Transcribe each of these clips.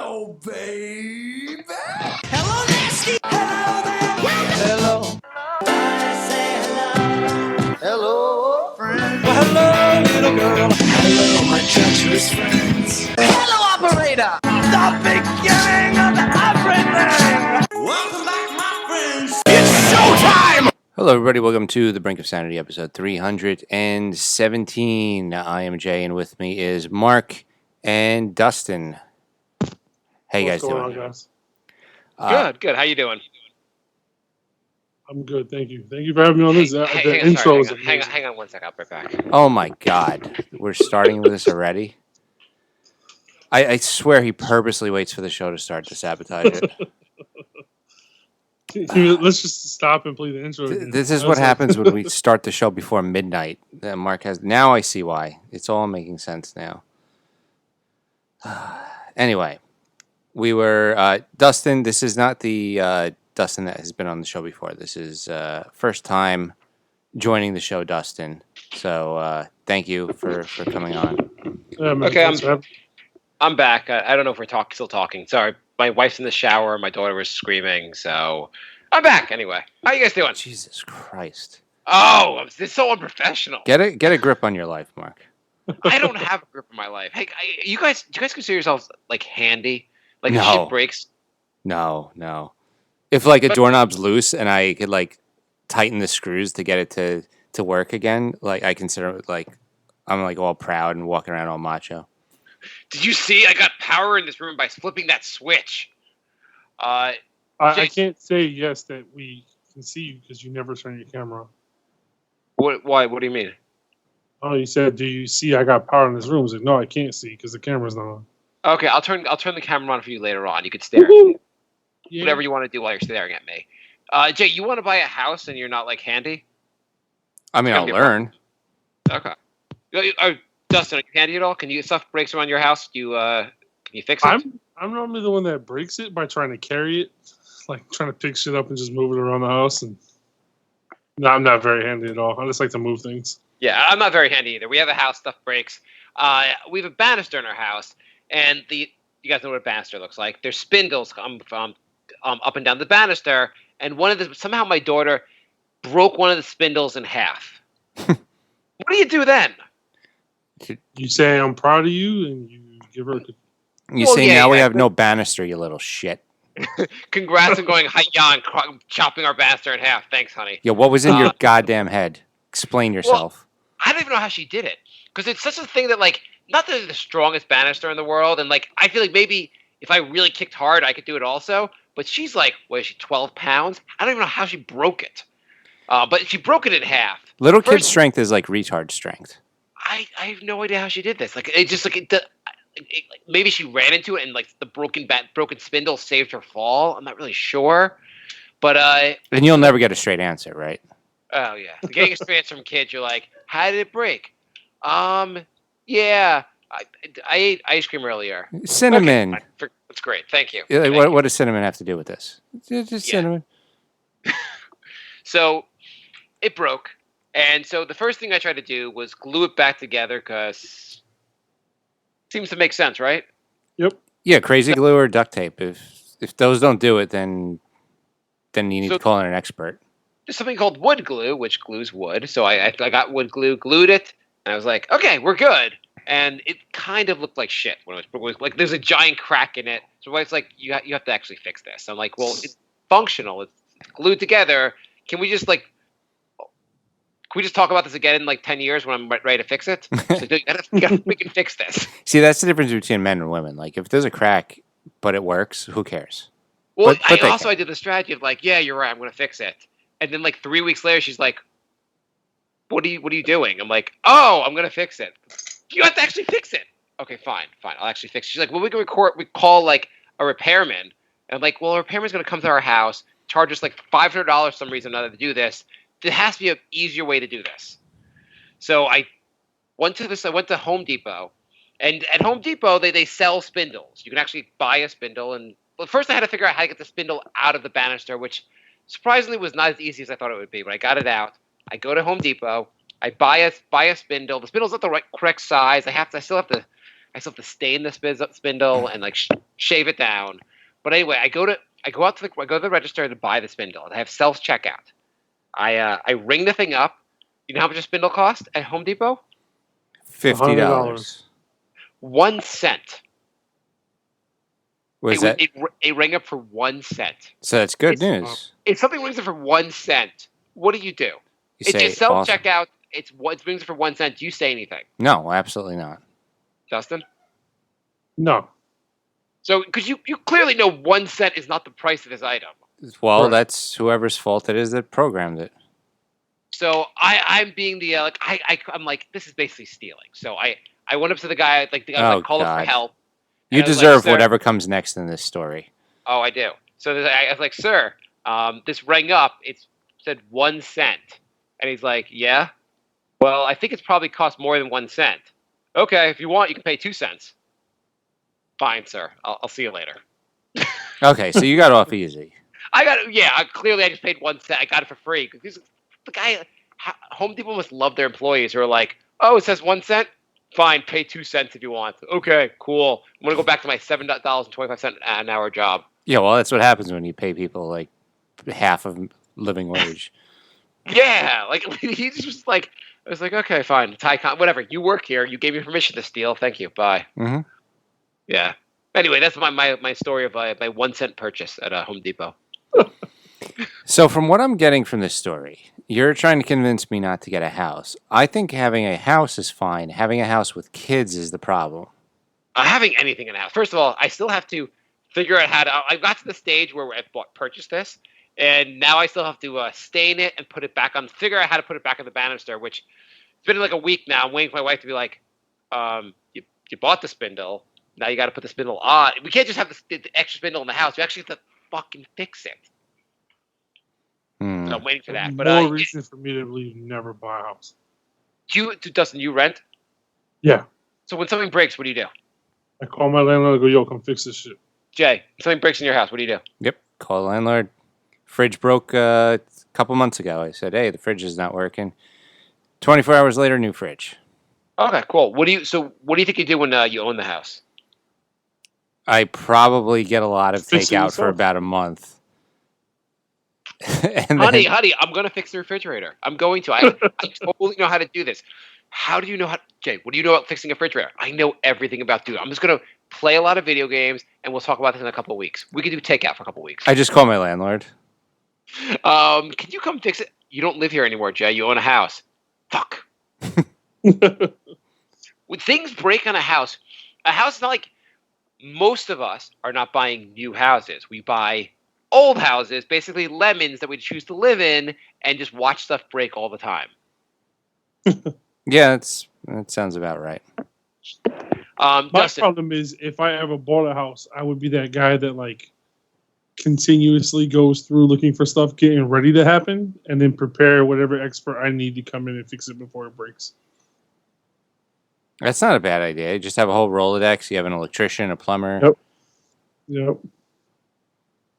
Hello, baby. Hello, nasty. Hello there. Hello. I say hello. Hello, friend. Well, hello, little girl. Hello, my treacherous friends. Hello, operator. The beginning of everything. Welcome back, my friends. It's showtime. Hello, everybody. Welcome to the Brink of Sanity, episode 317. I am Jay, and with me is Marc and Dustin. How you guys What's going doing? on, guys? Good. How you doing? I'm good, thank you. Thank you for having me on this. The Hang on, intro is sorry, amazing. hang on 1 second. I'll be right back. Oh, my God. We're starting with this already? I swear he purposely waits for the show to start to sabotage it. Let's just stop and play the intro. again. This is what happens when we start the show before midnight. That Marc has. Now I see why. It's all making sense now. Anyway, we were Dustin. This is not the Dustin that has been on the show before. This is first time joining the show, Dustin. So thank you for coming on. Yeah, man, Okay, thanks for having- I'm back. I don't know if we're still talking. Sorry, my wife's in the shower. My daughter was screaming, so I'm back anyway. How you guys doing? Jesus Christ! Oh, this is so unprofessional. Get a grip on your life, Marc. I don't have a grip in my life. Hey, do you guys consider yourselves like handy? Like if No. shit breaks? No. If like a But- doorknob's loose and I could like tighten the screws to get it to work again, like I consider it like I'm like all proud and walking around all macho. Did you see? I got power in this room by flipping that switch. I can't say yes that we can see you because you never turn your camera on. Why? What do you mean? Oh, you said, "Do you see? I got power in this room." I was like, "No, I can't see because the camera's not on." Okay, I'll turn the camera on for you later on. You can stare. Woohoo! Yeah. Whatever you want to do while you're staring at me. Jay, you want to buy a house and you're not like handy? I mean, It's I'll gonna be a learn. Okay. Dustin, are you handy at all? Can you stuff breaks around your house? Can you fix it? I'm normally the one that breaks it by trying to carry it, like trying to pick shit up and just move it around the house. And no, I'm not very handy at all. I just like to move things. Yeah, I'm not very handy either. We have a house, stuff breaks. We have a banister in our house, and you guys know what a banister looks like. There's spindles up and down the banister, and somehow my daughter broke one of the spindles in half. What do you do then? You say I'm proud of you, and you give her. You Well, say yeah, now we yeah, have no banister, you little shit. Congrats on going hi-ya and chopping our banister in half. Thanks, honey. Yeah, what was in your goddamn head? Explain yourself. I don't even know how she did it, because it's such a thing that, like, not that it's the strongest banister in the world, and, like, I feel like maybe if I really kicked hard, I could do it also, but she's like, what is she, 12 pounds? I don't even know how she broke it. But she broke it in half. Little kid First- strength is like retard strength. I have no idea how she did this. Like, it just, like, maybe she ran into it, and, like, the broken spindle saved her fall. I'm not really sure. But, And you'll never get a straight answer, right? oh, yeah. Getting experience from kids, you're like, how did it break? Yeah, I ate ice cream earlier. Cinnamon. Okay, fine. That's great. Thank you. Yeah, Thank what, you. what does cinnamon have to do with this? Just Yeah. cinnamon. So it broke. And so the first thing I tried to do was glue it back together because seems to make sense, right? Yep. Yeah, crazy glue or duct tape. If those don't do it, then you need to call in an expert. There's something called wood glue, which glues wood. So I got wood glue, glued it, and I was like, okay, we're good. And it kind of looked like shit when it was like there's a giant crack in it. So my wife's like, you have to actually fix this. I'm like, well, it's functional. It's glued together. Can we just talk about this again in like 10 years when I'm ready to fix it? She's like, we can fix this. See, that's the difference between men and women. Like, if there's a crack, but it works, who cares? Well, But they I did the strategy of like, yeah, you're right, I'm going to fix it. And then like 3 weeks later, she's like, what are you doing? I'm like, oh, I'm going to fix it. You have to actually fix it. Okay, fine. I'll actually fix it. She's like, well, we call like a repairman. And I'm like, well, a repairman's going to come to our house, charge us like $500 for some reason or another to do this. There has to be an easier way to do this. So I went to Home Depot, and at Home Depot they sell spindles. You can actually buy a spindle, and well, first I had to figure out how to get the spindle out of the banister, which surprisingly was not as easy as I thought it would be. But I got it out. I go to Home Depot. I buy a spindle. The spindle's not the correct size. I still have to I still have to stain the spindle and like shave it down. But anyway, I go to the register to buy the spindle. I have self checkout. I ring the thing up. You know how much a spindle cost at Home Depot? $50. 1 cent. Was that? It rang up for 1 cent. So that's good news. If something rings up for 1 cent, what do? You It's say just self awesome. checkout. It rings up for 1 cent. Do you say anything, No, absolutely not. Dustin? No. So, because you clearly know 1 cent is not the price of this item. Well, Right. that's whoever's fault it is that programmed it. So I'm being the I'm like, this is basically stealing. So I went up to the guy, like the guy was like, call up for help. You And I was like, deserve "Sir." whatever comes next in this story. Oh, I do. So I was like, sir, this rang up. It said 1 cent, and he's like, yeah. Well, I think it's probably cost more than 1 cent. Okay, if you want, you can pay 2 cents. Fine, sir. I'll see you later. Okay, so you got off easy. Clearly I just paid 1 cent. I got it for free. Because the guy, Home Depot must love their employees who are like, oh, it says 1 cent? Fine, pay 2 cents if you want. Okay, cool. I'm going to go back to my $7.25 an hour job. Yeah, well, that's what happens when you pay people like half of living wage. Yeah, like he's just like, I was like, okay, fine, whatever. You work here. You gave me permission to steal. Thank you. Bye. Mm-hmm. Yeah. Anyway, that's my story of my 1 cent purchase at Home Depot. So from what I'm getting from this story, you're trying to convince me not to get a house. I think having a house is fine. Having a house with kids is the problem. Having anything in the house. First of all, I still have to figure out how to. I got to the stage where I purchased this, and now I still have to stain it and put it back on. Figure out how to put it back on the banister. Which it's been like a week now. I'm waiting for my wife to be like, "You bought the spindle. Now you got to put the spindle on. We can't just have the extra spindle in the house. We actually have to fucking fix it." So I'm waiting for that. But More reason for me to believe never buy a house. Dustin, you rent? Yeah. So when something breaks, what do you do? I call my landlord and go, yo, come fix this shit. Jay, when something breaks in your house, what do you do? Yep. Call the landlord. Fridge broke a couple months ago. I said, hey, the fridge is not working. 24 hours later, new fridge. Okay, cool. What do you think you do when you own the house? I probably get a lot of Fix it takeout for yourself. about a month. And Honey, then, I'm going to fix the refrigerator. I'm going to. I totally know how to do this. How do you know how? Jay, what do you know about fixing a refrigerator? I know everything about doing it. I'm just going to play a lot of video games, and we'll talk about this in a couple of weeks. We could do takeout for a couple of weeks. I just call my landlord. Can you come fix it? You don't live here anymore, Jay. You own a house. Fuck. When things break on a house is not like most of us are not buying new houses. We buy old houses, basically lemons that we choose to live in, and just watch stuff break all the time. Yeah, that sounds about right. My Dustin, problem is if I ever bought a house, I would be that guy that like continuously goes through looking for stuff getting ready to happen and then prepare whatever expert I need to come in and fix it before it breaks. That's not a bad idea. You just have a whole Rolodex. You have an electrician, a plumber. Yep. Yep.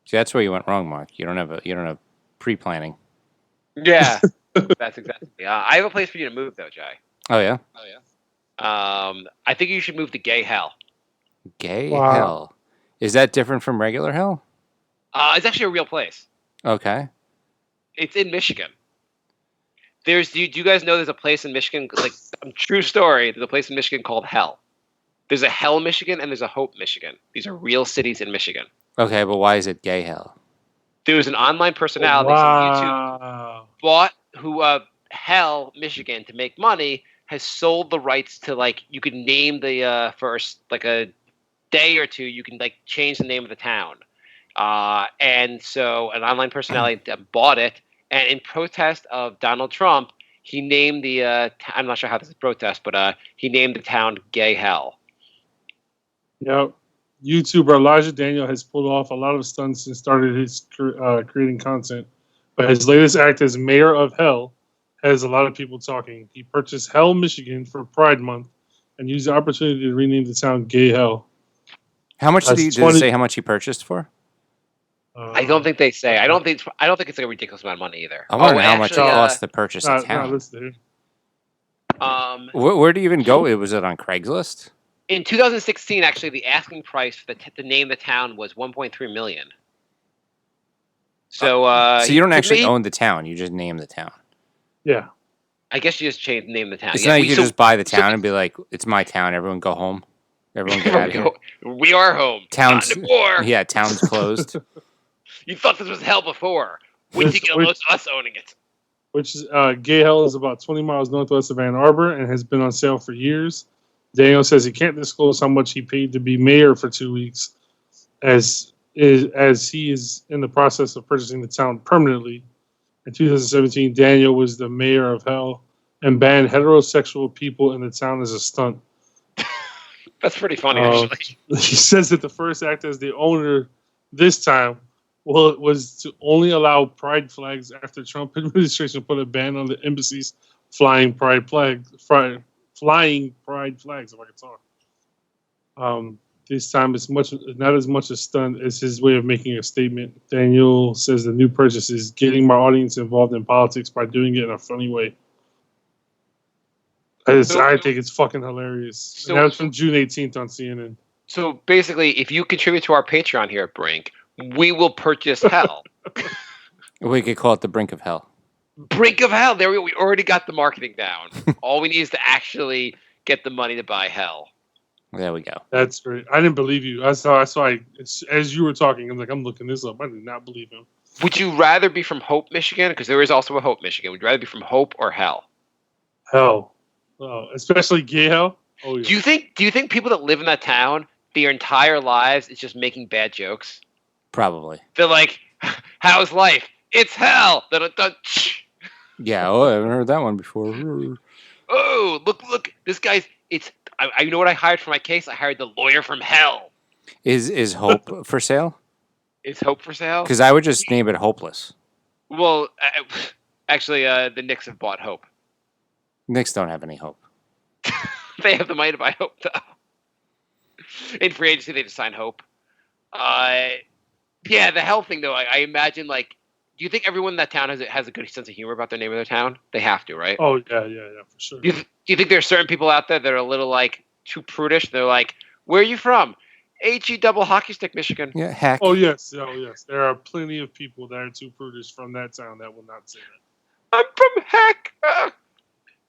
See, that's where you went wrong, Mark. You don't have pre-planning. yeah, that's exactly. I have a place for you to move, though, Jay. Oh yeah, I think you should move to Gay Hell. gay Wow. hell. Is that different from regular hell? It's actually a real place. Okay. It's in Michigan. Do you guys know there's a place in Michigan, like, true story, there's a place in Michigan called Hell. There's a Hell, Michigan, and there's a Hope, Michigan. These are real cities in Michigan. Okay, but why is it gay hell? There was an online personality on YouTube Wow. who Hell, Michigan, to make money, has sold the rights to, like, you can name the first, like, a day or two, you can, like, change the name of the town. And so an online personality bought it, and in protest of Donald Trump, he named the I'm not sure how this is protest, but he named the town Gay Hell. Yep. YouTuber Elijah Daniel has pulled off a lot of stunts and started his creating content. But his latest act as mayor of Hell has a lot of people talking. He purchased Hell, Michigan for Pride Month and used the opportunity to rename the town Gay Hell. How much did That's it say how much he purchased for? I don't think they say. I don't think it's like a ridiculous amount of money either. I want to know how much it actually, costs to purchase a Not town. listed here. Where do you even go? Was it on Craigslist? In 2016, actually, the asking price for the name the town was 1.3 million. So, So you don't actually made- own the town; you just name the town. Yeah. I guess you just name the town. It's Yeah, not you could just buy the so town we- and be like, "It's my town. Everyone go home. Everyone get out of here." We are home. Town's Not anymore. yeah, town's closed. You thought this was hell before. Wait till you get Which- us owning it. Which is Gay Hell is about 20 miles northwest of Ann Arbor and has been on sale for years. Daniel says he can't disclose how much he paid to be mayor for 2 weeks, as he is in the process of purchasing the town permanently. In 2017, Daniel was the mayor of Hell and banned heterosexual people in the town as a stunt. That's pretty funny, actually. He says that the first act as the owner this time was to only allow pride flags after Trump administration put a ban on the embassies flying pride flags. If I could talk. This time it's not as much a stunt as his way of making a statement. Daniel says the new purchase is getting my audience involved in politics by doing it in a funny way. I think it's fucking hilarious. And that was from June 18th on CNN. So basically, if you contribute to our Patreon here at Brink, we will purchase Hell. We could call it the brink of hell. Brink of Hell. There we already got the marketing down. All we need is to actually get the money to buy Hell. There we go. That's great. I didn't believe you. As you were talking, I'm looking this up. I did not believe him. Would you rather be from Hope, Michigan? Because there is also a Hope, Michigan. Would you rather be from Hope or Hell? Hell. Especially Gay Hell. Oh, yeah. Do you think people that live in that town, their entire lives is just making bad jokes? Probably. They're like, how's life? It's hell. Yeah. Oh, I haven't heard that one before. Oh, look. This guy's. I know what I hired for my case. I hired the lawyer from hell. Is Hope for sale? Is Hope for sale? Because I would just name it Hopeless. Well, actually, the Knicks have bought Hope. Knicks don't have any hope. They have the money to buy Hope, though. In free agency, they just signed Hope. Yeah, the hell thing, though, I imagine, like, do you think everyone in that town has a good sense of humor about the name of their town? They have to, right? Oh, yeah, for sure. Do you think there are certain people out there that are a little, like, too prudish? They're like, where are you from? HE double hockey stick, Michigan. Yeah, heck. Oh, yes. There are plenty of people that are too prudish from that town that will not say that. I'm from heck.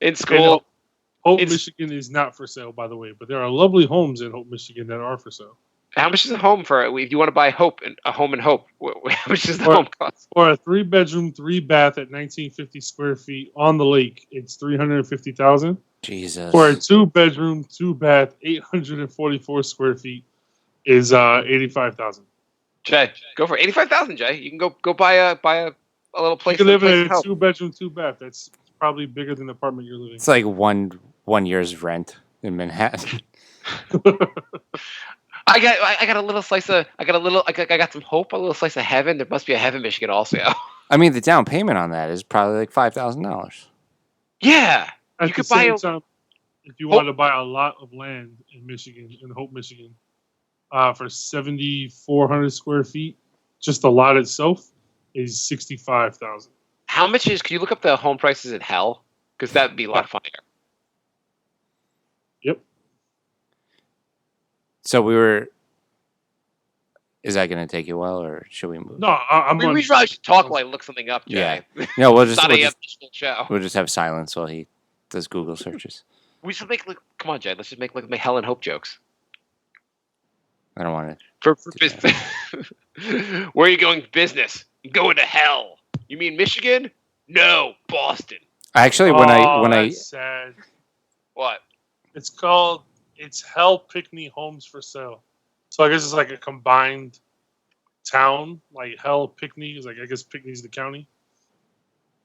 In school. Hope, Michigan is not for sale, by the way, but there are lovely homes in Hope, Michigan that are for sale. How much is a home for if you want to buy a home in Hope? How much does the home cost? For a 3-bedroom, 3-bath at 1950 square feet on the lake, it's $350,000. Jesus. For a 2-bedroom, 2-bath, 844 square feet is $85,000. Jay, go for $85,000. Jay, you can go buy a little place. You can live in a Hope. 2-bedroom, 2-bath. That's probably bigger than the apartment you're living in. It's like one year's rent in Manhattan. I got a little slice of I got some hope, a little slice of heaven. There must be a heaven, Michigan, also. I mean, the down payment on that is probably like $5,000. At Yeah, you the could buy same a. time, if you want to buy a lot of land in Michigan, in Hope, Michigan, for 7,400 square feet, just the lot itself is $65,000. How much is? Can you look up the home prices in Hell? Because that'd be a lot funnier. Yep. So we were. Is that going to take you a while, or should we move? No, I'm going. We probably should talk while I look something up, Jay. Yeah. No, we'll It's just not we'll a just, national show. we'll just have silence while he does Google searches. We should make come on, Jay. Let's just make Hell and Hope jokes I don't want to. for business. Where are you going? Business. I'm going to hell. You mean Michigan? No, Boston. Actually, That's sad. What? It's Hell Pickney Homes for Sale. So I guess it's like a combined town, like Hell Pickney is like, I guess Pickney's the county.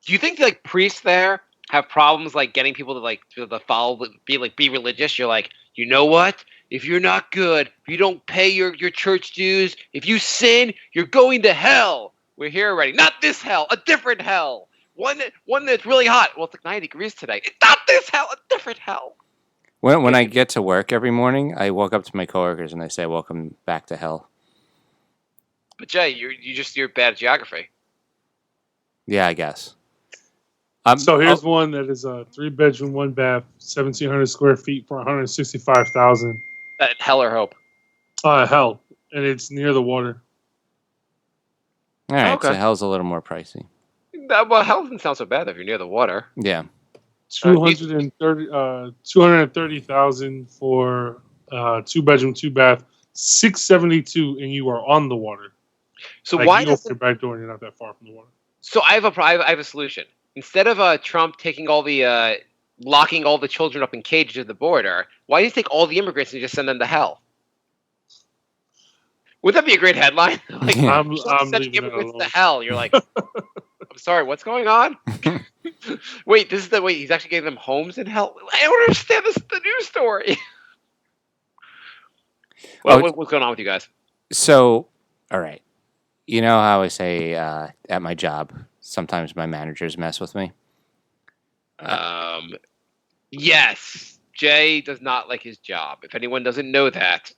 Do you think like priests there have problems like getting people to follow, be religious? You're like, you know what? If you're not good, if you don't pay your church dues, if you sin, you're going to hell. We're here already. Not this hell, a different hell. One that's really hot. Well, it's like 90 degrees today. It's not this hell, a different hell. When I get to work every morning, I walk up to my coworkers and I say, "Welcome back to hell." But Jay, you're bad at geography. Yeah, I guess. So here's one that is a 3-bedroom, 1-bath, 1,700 square feet for $165,000. Hell or Hope? Hell, and it's near the water. All right, Okay. so hell's a little more pricey. Well, Hell doesn't sound so bad if you're near the water. Yeah. 230,000 for 2-bedroom, 2-bath, 672, and you are on the water. So Like, why you doesn't? open your back door and you're not that far from the water. So I have a solution. Instead of Trump taking all the locking all the children up in cages at the border, why do you take all the immigrants and just send them to hell? Would that be a great headline? Like, Yeah. I'm sending leaving it immigrants to alone. hell. You're like, I'm sorry, what's going on? Wait, he's actually getting them homes in hell? I don't understand the news story. Well, what's going on with you guys? So, all right. You know how I say at my job, sometimes my managers mess with me? Yes, Jay does not like his job. If anyone doesn't know that.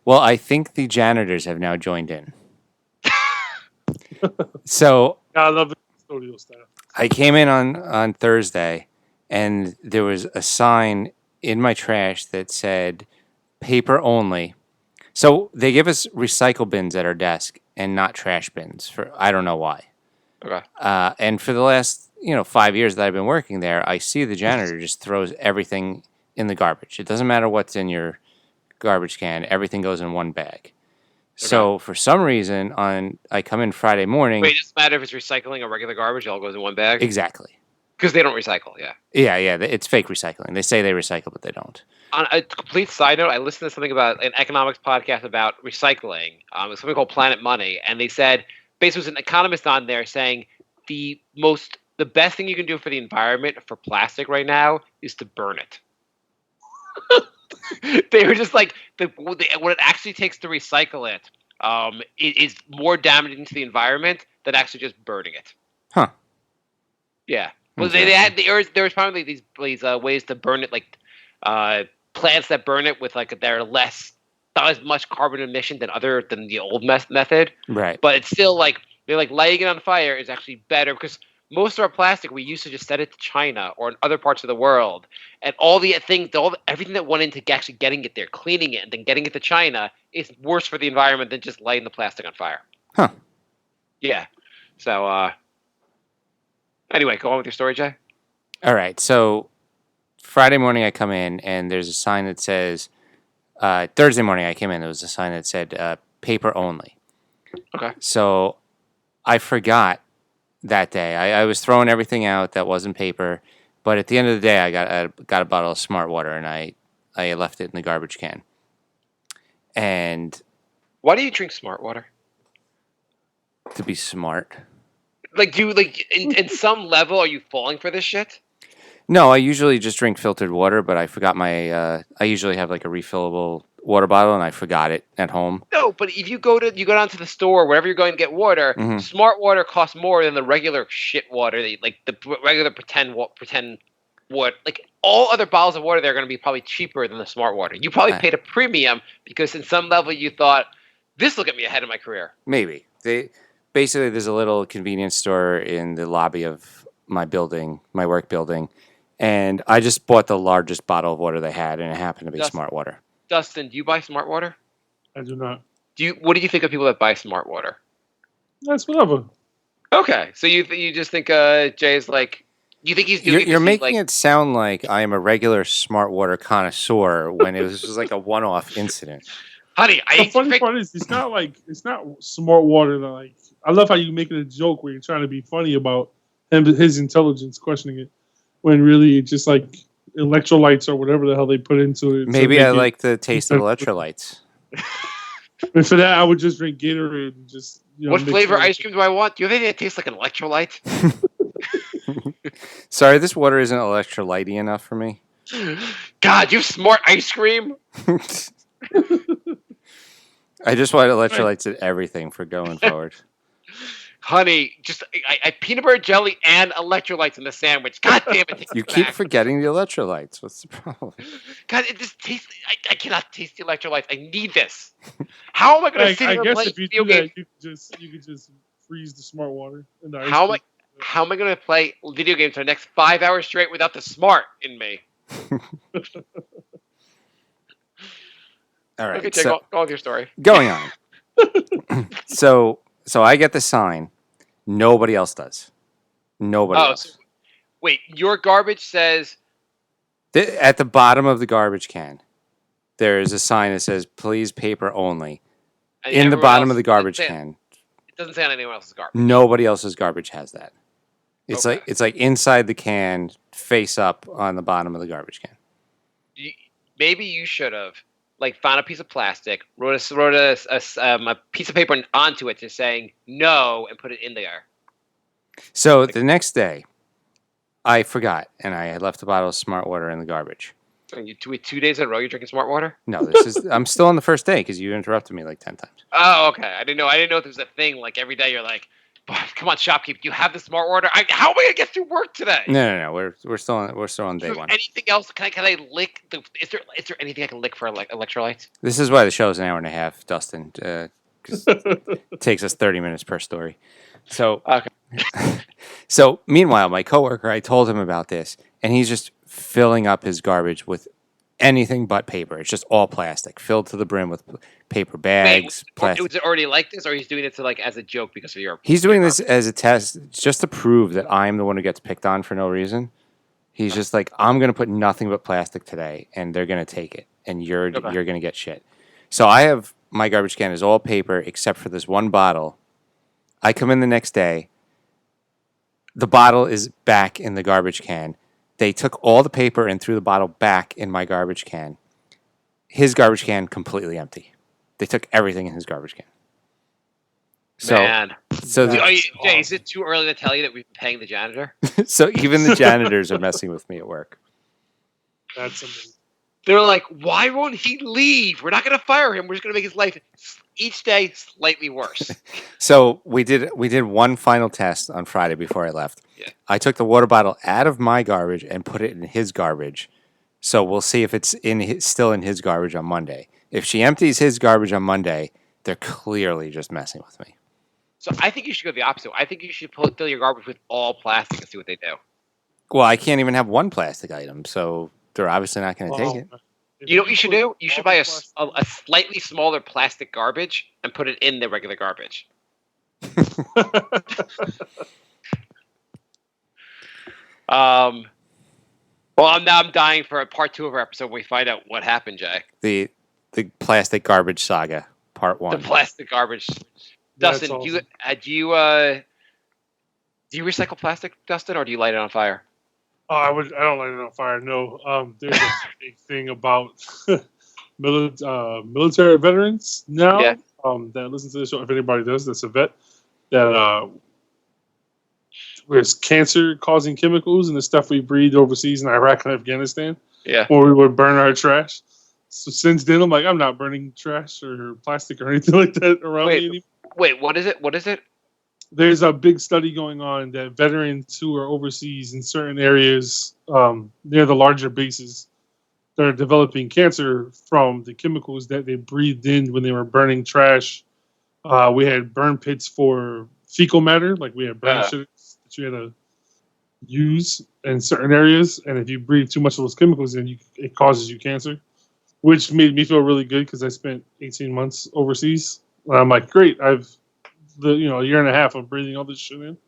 Well, I think the janitors have now joined in. So I love the custodial staff. I came in on Thursday, and there was a sign in my trash that said paper only. So they give us recycle bins at our desk and not trash bins for I don't know why. Okay. And for the last 5 years that I've been working there, I see the janitor just throws everything in the garbage. It doesn't matter what's in your garbage can; everything goes in one bag. So for some reason, I come in Friday morning. Wait, it doesn't matter if it's recycling or regular garbage; it all goes in one bag. Exactly. Because they don't recycle. Yeah. Yeah. It's fake recycling. They say they recycle, but they don't. On a complete side note, I listened to something about an economics podcast about recycling. It's something called Planet Money, and they said basically, there's an economist on there saying the best thing you can do for the environment for plastic right now is to burn it. They were just like what it actually takes to recycle it is more damaging to the environment than actually just burning it. Huh. Yeah. Well, there was probably these ways to burn it, like plants that burn it with like they're not as much carbon emission than the old method. Right. But it's still like they're like lighting it on fire is actually better because most of our plastic we used to just send it to China or in other parts of the world, and everything that went into actually getting it there, cleaning it, and then getting it to China is worse for the environment than just lighting the plastic on fire. Huh. Yeah. So anyway, go on with your story, Jay. All right. So Friday morning I come in and there's a sign that says Thursday morning I came in, there was a sign that said paper only. Okay. So I forgot that day. I was throwing everything out that wasn't paper, but at the end of the day I got a bottle of Smart Water and I left it in the garbage can. And why do you drink Smart Water? To be smart. Like, do you in some level are you falling for this shit? No, I usually just drink filtered water, but I forgot my. I usually have like a refillable water bottle, and I forgot it at home. No, but if you go down to the store, wherever you're going to get water, Smart Water costs more than the regular shit water, like the regular pretend water. Like all other bottles of water, they're going to be probably cheaper than the Smart Water. You probably paid a premium because in some level you thought this will get me ahead of my career. Maybe basically there's a little convenience store in the lobby of my building, my work building. And I just bought the largest bottle of water they had, and it happened to be Smart Water. Dustin, do you buy Smart Water? I do not. What do you think of people that buy Smart Water? That's whatever. Okay, so you just think Jay's like, you think he's doing? You're making it sound like I am a regular Smart Water connoisseur when it was just like a one-off incident. Honey, the funny part is it's not Smart Water that like. I love how you make it a joke where you're trying to be funny about his intelligence, questioning it. When really it's just like electrolytes or whatever the hell they put into it. Maybe I like the taste of electrolytes. And for that, I would just drink Gatorade and just. What flavor ice cream do I want? Do you have anything that tastes like an electrolyte? Sorry, this water isn't electrolyte-y enough for me. God, you have Smart ice cream? I just want electrolytes in everything for going forward. Honey, just I peanut butter jelly and electrolytes in the sandwich. God damn it! You keep forgetting the electrolytes. What's the problem? God, it just tastes. I cannot taste the electrolytes. I need this. How am I going to sit here and play video games? You could just freeze the Smart Water. In the ice how am I going to play video games for the next 5 hours straight without the smart in me? All right. Okay, Jay, go on with your story. Going on. so I get the sign. Nobody else does. Nobody else. So, wait, your garbage says At the bottom of the garbage can, there is a sign that says "Please paper only." and In the everyone bottom else- of the garbage it can, doesn't say on anyone else's garbage. nobody else's garbage has that. It's Okay. like inside the can, face up on the bottom of the garbage can. Maybe you should have found a piece of plastic, wrote a piece of paper onto it just saying no, and put it in there. So the next day, I forgot, and I had left a bottle of Smart Water in the garbage. And you 2 days in a row you're drinking Smart Water? No, I'm still on the first day because you interrupted me like 10 times. Oh, okay. I didn't know if there was a thing like every day you're like, come on, shopkeep, you have the Smart Water. How am I gonna get through work today? No. We're still on day Is there one. anything else? Can I lick? Is there anything I can lick for electrolytes? This is why the show is an hour and a half, Dustin. 'Cause it takes us 30 minutes per story. So, Okay. so meanwhile, my coworker, I told him about this, and he's just filling up his garbage with anything but paper. It's just all plastic, filled to the brim with paper bags. Plastic. Was it already like this, or he's doing it to as a joke because of your? He's doing this as a test, just to prove that I'm the one who gets picked on for no reason. He's just like, I'm going to put nothing but plastic today, and they're going to take it, and you're going to get shit. So I have my garbage can is all paper except for this one bottle. I come in the next day. The bottle is back in the garbage can. They took all the paper and threw the bottle back in my garbage can. His garbage can completely empty. They took everything in his garbage can. So, Man. Jay, Is it too early to tell you that we've been paying the janitor? so even the janitors are messing with me at work. That's amazing. They're like, why won't he leave? We're not going to fire him. We're just going to make his life each day slightly worse. So we did one final test on Friday before I left. Yeah. I took the water bottle out of my garbage and put it in his garbage. So we'll see if it's still in his garbage on Monday. If she empties his garbage on Monday, they're clearly just messing with me. So I think you should go the opposite. I think you should fill your garbage with all plastic and see what they do. Well, I can't even have one plastic item, so they're obviously not going to take it. You know what you should do? You should buy a slightly smaller plastic garbage and put it in the regular garbage. Well, I'm dying for a part 2 of our episode when we find out what happened, Jay. The plastic garbage saga, part 1. The plastic garbage. That's Dustin, awesome. do you recycle plastic, Dustin, or do you light it on fire? Oh, I don't light it on fire. No, there's a big thing about military veterans now. Yeah. That listen to the show. If anybody does, that's a vet. That there's cancer-causing chemicals in the stuff we breathe overseas in Iraq and Afghanistan, Yeah. where we would burn our trash. So since then, I'm like, I'm not burning trash or plastic or anything like that around me anymore. Wait, what is it? What is it? There's a big study going on that veterans who are overseas in certain areas near the larger bases, they're developing cancer from the chemicals that they breathed in when they were burning trash. We had burn pits for fecal matter, like we had burn shit that you had to use in certain areas, and if you breathe too much of those chemicals in, it causes you cancer, which made me feel really good because I spent 18 months overseas. And I'm like, great, I've a year and a half of breathing all this shit in.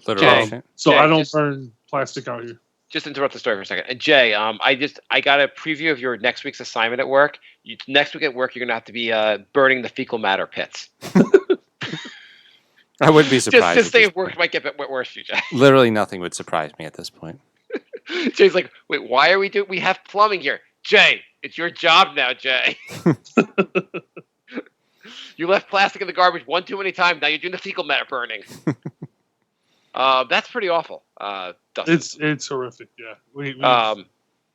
Literally. So Jay, I don't burn plastic out here. Just interrupt the story for a second. And Jay, I got a preview of your next week's assignment at work. Next week at work, you're gonna have to be burning the fecal matter pits. I would be surprised. Just say work might get a bit worse for you, Jay. Literally nothing would surprise me at this point. Jay's like, wait, why are we doing? We have plumbing here, Jay. It's your job now, Jay. You left plastic in the garbage one too many times. Now you're doing the fecal matter burning. That's pretty awful. Dustin. It's horrific. Yeah,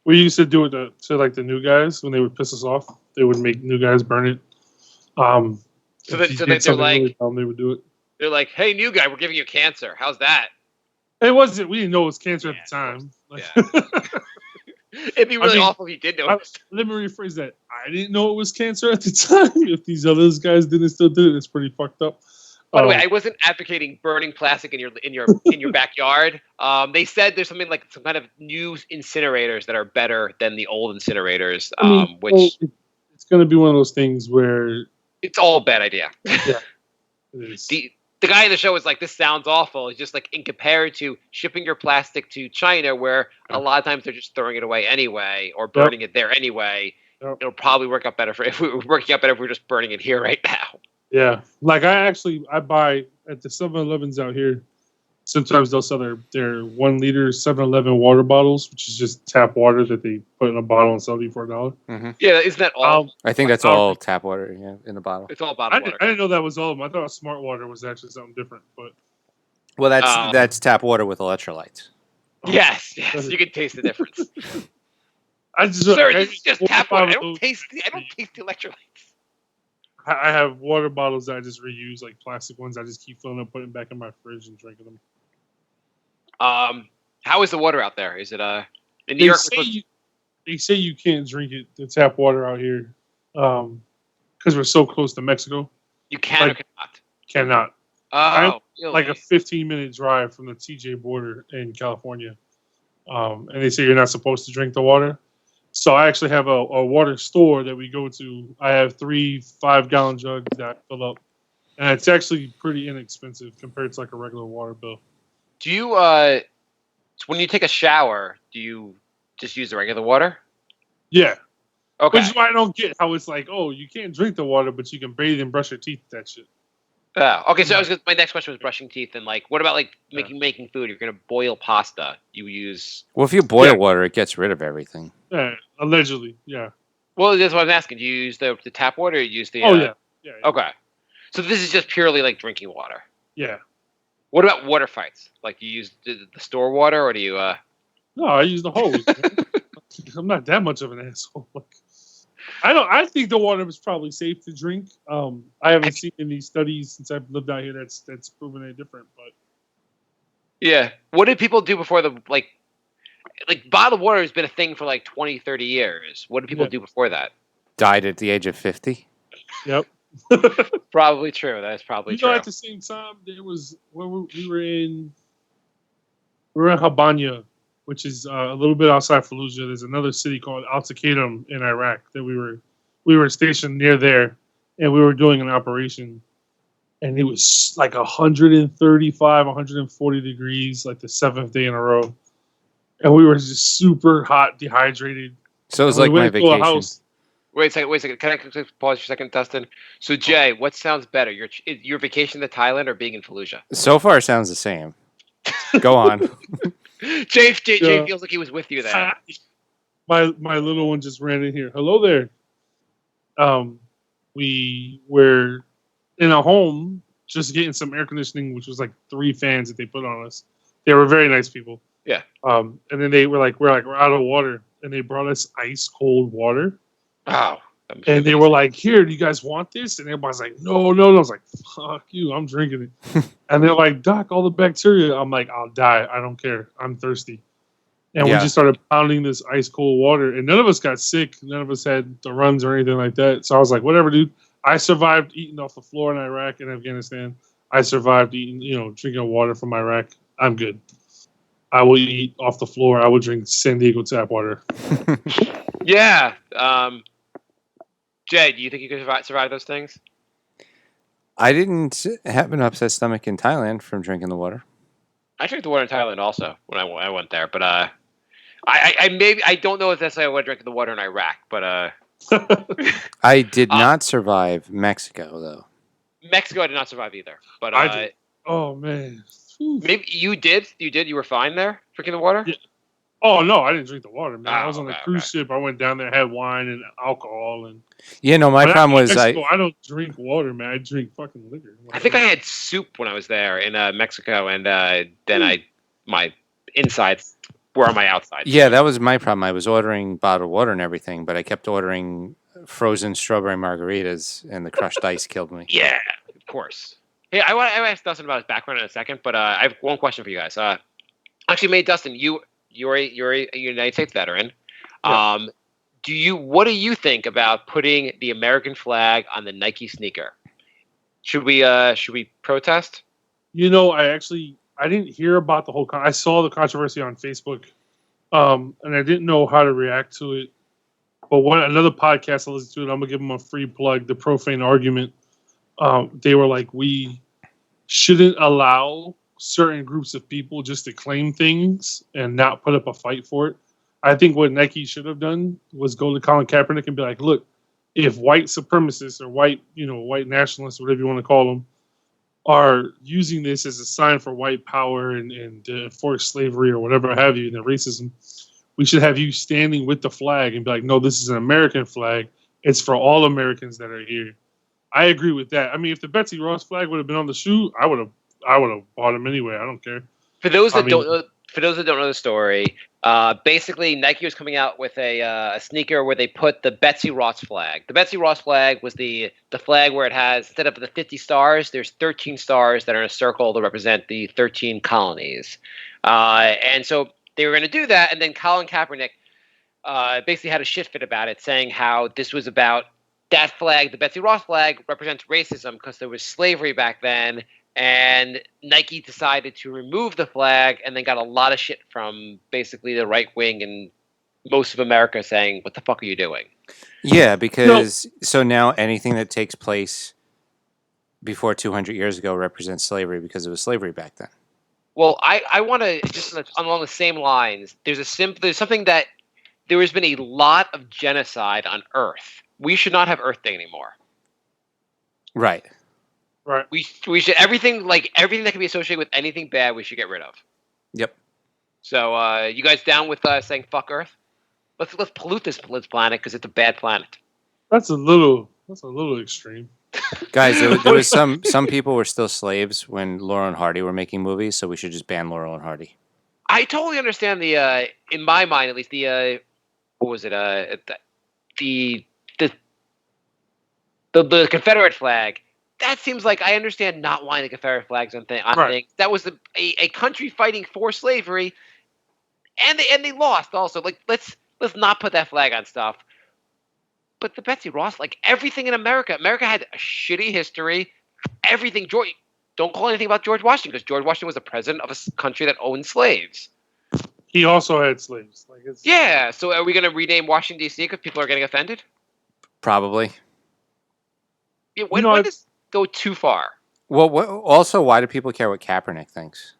we used to do it to like the new guys when they would piss us off. They would make new guys burn it. So if you they're did something like, really dumb, they would do it. They're like, hey, new guy, we're giving you cancer. How's that? It wasn't. We didn't know it was cancer at the time. It'd be really awful if you did know. Let me rephrase that. I didn't know it was cancer at the time. If these other guys didn't still do it, it's pretty fucked up. By the way, I wasn't advocating burning plastic in your backyard. They said there's something like some kind of new incinerators that are better than the old incinerators. It's going to be one of those things where It's all a bad idea. it is. The guy in the show was like, "This sounds awful." It's just like in compared to shipping your plastic to China, where a lot of times they're just throwing it away anyway or burning it there anyway. Yep. It'll probably work out better if we were just burning it here right now. Yeah, like I buy at the 7-Elevens out here. Sometimes they'll sell their 1 liter 7-Eleven water bottles, which is just tap water that they put in a bottle and sell you for $1. Mm-hmm. Yeah, isn't that all? I think that's all tap water in the bottle. It's all bottled water. I didn't know that was all of them. I thought smart water was actually something different. But Well, that's tap water with electrolytes. Yes, you can taste the difference. Sir, this is just tap water. I don't taste the electrolytes. I have water bottles that I just reuse, like plastic ones. I just keep filling up, putting them back in my fridge, and drinking them. How is the water out there? Is it in New York? They say you can't drink it, the tap water out here, because we're so close to Mexico. You can or cannot? Cannot. Oh, really? Like a 15-minute drive from the TJ border in California, and they say you're not supposed to drink the water. So I actually have a water store that we go to. I have 3 5-gallon jugs that I fill up, and it's actually pretty inexpensive compared to like a regular water bill. Do you when you take a shower, do you just use the regular water? Yeah. Okay. Which is why I don't get how it's like, oh, you can't drink the water, but you can bathe and brush your teeth with that shit. Oh, okay. So my next question was brushing teeth, and like, what about like making food? You're gonna boil pasta. You use Well, if you boil water, it gets rid of everything. Yeah, allegedly, yeah. Well, that's what I'm asking. Do you use the tap water, or you use the? Yeah. Okay. So this is just purely like drinking water. Yeah. What about water fights? Like, do you use the store water, or do you? No, I use the hose. I'm not that much of an asshole. I think the water is probably safe to drink. I haven't seen any studies since I've lived out here that's proven any different. But yeah, what did people do before the like bottled water has been a thing for like 20, 30 years. What did people do before that? Died at the age of 50. Yep. Probably true. That's probably true. At the same time, there was we were in Habanya, which is a little bit outside Fallujah. There's another city called Al-Taqatum in Iraq that we were stationed near there, and we were doing an operation, and it was like 135, 140 degrees, like the 7th day in a row, and we were just super hot, dehydrated. So it was like my vacation. Wait a second. Can I pause for a second, Dustin? So, Jay, what sounds better, your vacation to Thailand or being in Fallujah? So far, it sounds the same. Go on. Jay feels like he was with you there. My little one just ran in here. Hello there. We were in a home just getting some air conditioning, which was like 3 fans that they put on us. They were very nice people. Yeah. And then they were like, we're out of water, and they brought us ice cold water. Oh. And they were like, here, do you guys want this? And everybody's like, no. I was like, fuck you, I'm drinking it. And they're like, Doc, all the bacteria. I'm like, I'll die. I don't care. I'm thirsty. And we just started pounding this ice cold water. And none of us got sick. None of us had the runs or anything like that. So I was like, whatever, dude. I survived eating off the floor in Iraq and Afghanistan. I survived eating, drinking water from Iraq. I'm good. I will eat off the floor. I will drink San Diego tap water. Yeah. Jay, do you think you could survive those things? I didn't have an upset stomach in Thailand from drinking the water. I drank the water in Thailand also when I went there, but I don't know if that's I would drink the water in Iraq, but I did not survive Mexico though. Mexico I did not survive either, but I did. Oh man. Maybe you did. You were fine there drinking the water. Yeah. Oh no, I didn't drink the water, man. I was on a cruise ship. I went down there, had wine and alcohol, and my problem was I don't drink water, man. I drink fucking liquor. I think I had soup when I was there in Mexico, and then my insides were on my outside. Yeah, that was my problem. I was ordering bottled water and everything, but I kept ordering frozen strawberry margaritas, and the crushed ice killed me. Yeah, of course. Hey, I want to ask Dustin about his background in a second, but I have one question for you guys. Actually, Dustin, you're a United States veteran. Yeah. What do you think about putting the American flag on the Nike sneaker? Should we protest? I didn't hear about the whole. I saw the controversy on Facebook, and I didn't know how to react to it. But another podcast I listened to, and I'm gonna give them a free plug. The Profane Argument. They were like, we shouldn't allow certain groups of people just to claim things and not put up a fight for it. I think what Nike should have done was go to Colin Kaepernick and be like, look, if white supremacists or white nationalists, whatever you want to call them, are using this as a sign for white power and enforce slavery or whatever have you, and the racism, we should have you standing with the flag and be like, no, this is an American flag. It's for all Americans that are here. I agree with that. I mean, if the Betsy Ross flag would have been on the shoe, I would have bought him anyway. I don't care. For those that don't know the story, basically Nike was coming out with a sneaker where they put the Betsy Ross flag. The Betsy Ross flag was the flag where it has, instead of the 50 stars, there's 13 stars that are in a circle to represent the 13 colonies. And so they were going to do that, and then Colin Kaepernick basically had a shit fit about it, saying how this was about that flag, the Betsy Ross flag, represents racism because there was slavery back then. And Nike decided to remove the flag and then got a lot of shit from basically the right wing and most of America saying, what the fuck are you doing? Yeah, because so now anything that takes place before 200 years ago represents slavery because it was slavery back then. Well, I want to, just along the same lines, there's something that there has been a lot of genocide on Earth. We should not have Earth Day anymore. Right. Right. We should everything that can be associated with anything bad we should get rid of. Yep. So you guys down with saying fuck Earth? Let's pollute this planet because it's a bad planet. That's a little extreme. Guys, there was some people were still slaves when Laurel and Hardy were making movies, so we should just ban Laurel and Hardy. I totally understand the in my mind at least the what was it the Confederate flag. That seems like I understand not wanting the Confederate flags on things. That was a country fighting for slavery, and they lost also. Like let's not put that flag on stuff. But the Betsy Ross, like everything in America had a shitty history. Everything. Don't call anything about George Washington because George Washington was the president of a country that owned slaves. He also had slaves. Yeah. So are we going to rename Washington D.C. because people are getting offended? Probably. Yeah. When does this go too far? Well, also, why do people care what Kaepernick thinks?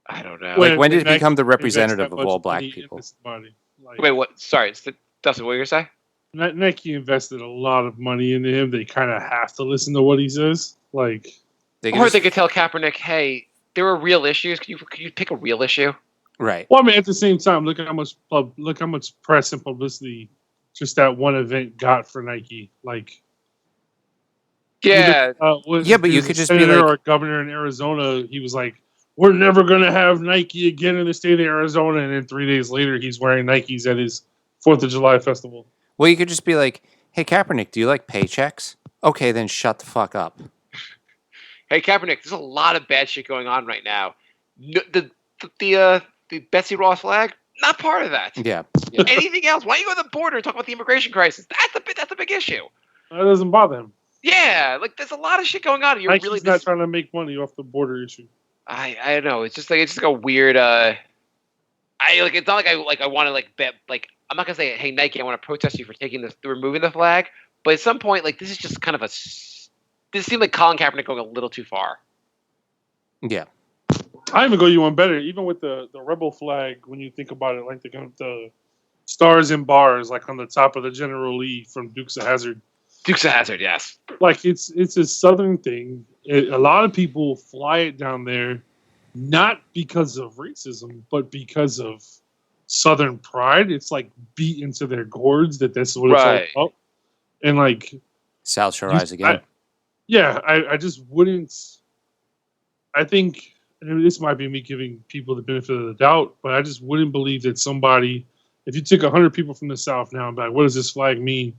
I don't know. Like, when did he become the representative of all black people? Wait, what? Sorry, Dustin, what were you going to say? Nike invested a lot of money into him. They kind of have to listen to what he says. Like, they could tell Kaepernick, "Hey, there are real issues. Could you pick a real issue?" Right. Well, I mean, at the same time, look how much press and publicity just that one event got for Nike. Like, yeah, but you could just be like, or a governor in Arizona. He was like, "We're never going to have Nike again in the state of Arizona," and then 3 days later, he's wearing Nikes at his 4th of July festival. Well, you could just be like, "Hey, Kaepernick, do you like paychecks?" Okay, then shut the fuck up. Hey, Kaepernick, there's a lot of bad shit going on right now. The Betsy Ross flag, not part of that. Yeah. Anything else? Why don't you go to the border and talk about the immigration crisis? That's a big issue. That doesn't bother him. Yeah, like there's a lot of shit going on. You're Nike's not trying to make money off the border issue. I don't know. It's just like a weird. It's not like I want to bet. Like I'm not gonna say, hey Nike, I want to protest you for removing the flag. But at some point, like this is just kind of this seemed like Colin Kaepernick going a little too far. Yeah. I even go you one better. Even with the rebel flag, when you think about it, like the stars and bars, like on the top of the General Lee from Dukes of Hazzard. Dukes of Hazzard, yes. Like it's a Southern thing. A lot of people fly it down there, not because of racism, but because of Southern pride. It's like beat into their gourds that this is what it's all about. And like South Shore Eyes again. I just wouldn't. I think, and this might be me giving people the benefit of the doubt, but I just wouldn't believe that somebody, if you took 100 people from the South now and be like, what does this flag mean?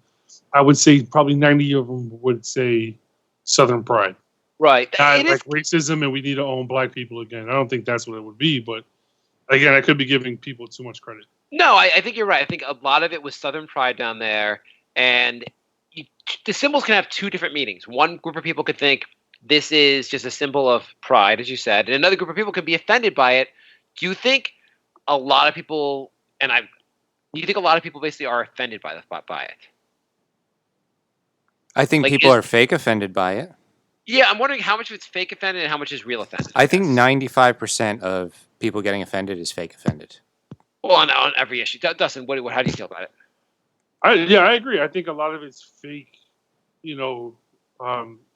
I would say probably 90 of them would say Southern pride. Right. Racism and we need to own black people again. I don't think that's what it would be, but again, I could be giving people too much credit. No, I think you're right. I think a lot of it was Southern pride down there, and the symbols can have two different meanings. One group of people could think this is just a symbol of pride, as you said, and another group of people could be offended by it. Do you think a lot of people, and You think a lot of people basically are offended by it? I think Like, people are fake offended by it. Yeah, I'm wondering how much of it's fake offended and how much is real offended. I think guess. 95% of people getting offended is fake offended. Well, on every issue. Dustin, how do you feel about it? I agree. I think a lot of it's fake,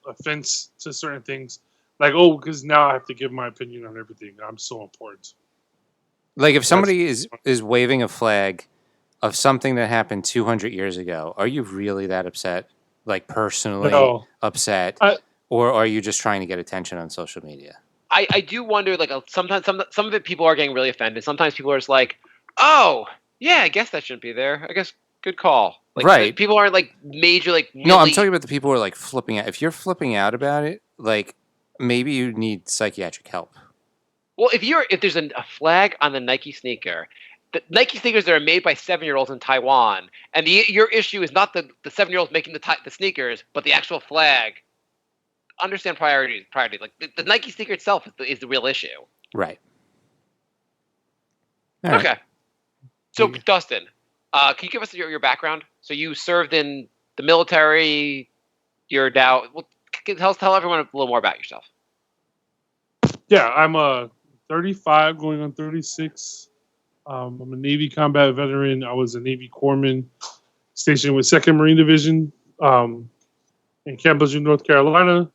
offense to certain things. Like, because now I have to give my opinion on everything. I'm so important. Like if somebody is waving a flag of something that happened 200 years ago, are you really that upset? Like personally upset? Or are you just trying to get attention on social media? I do wonder, like, sometimes some of it people are getting really offended. Sometimes people are just like, oh, yeah, I guess that shouldn't be there. I guess good call. Like, right. People aren't like major, like, really... No, I'm talking about the people who are like flipping out. If you're flipping out about it, like maybe you need psychiatric help. Well, if there's a flag on the Nike sneaker, the Nike sneakers that are made by 7-year-olds in Taiwan, and your issue is not the 7-year-olds making the sneakers, but the actual flag. Understand priority. Like the Nike sneaker itself is the real issue. Right. Okay. So, Dustin, can you give us your background? So you served in the military. You're now. Well, tell everyone a little more about yourself. Yeah, I'm 35, going on 36. I'm a Navy combat veteran. I was a Navy corpsman stationed with 2nd Marine Division in Camp Lejeune, North Carolina.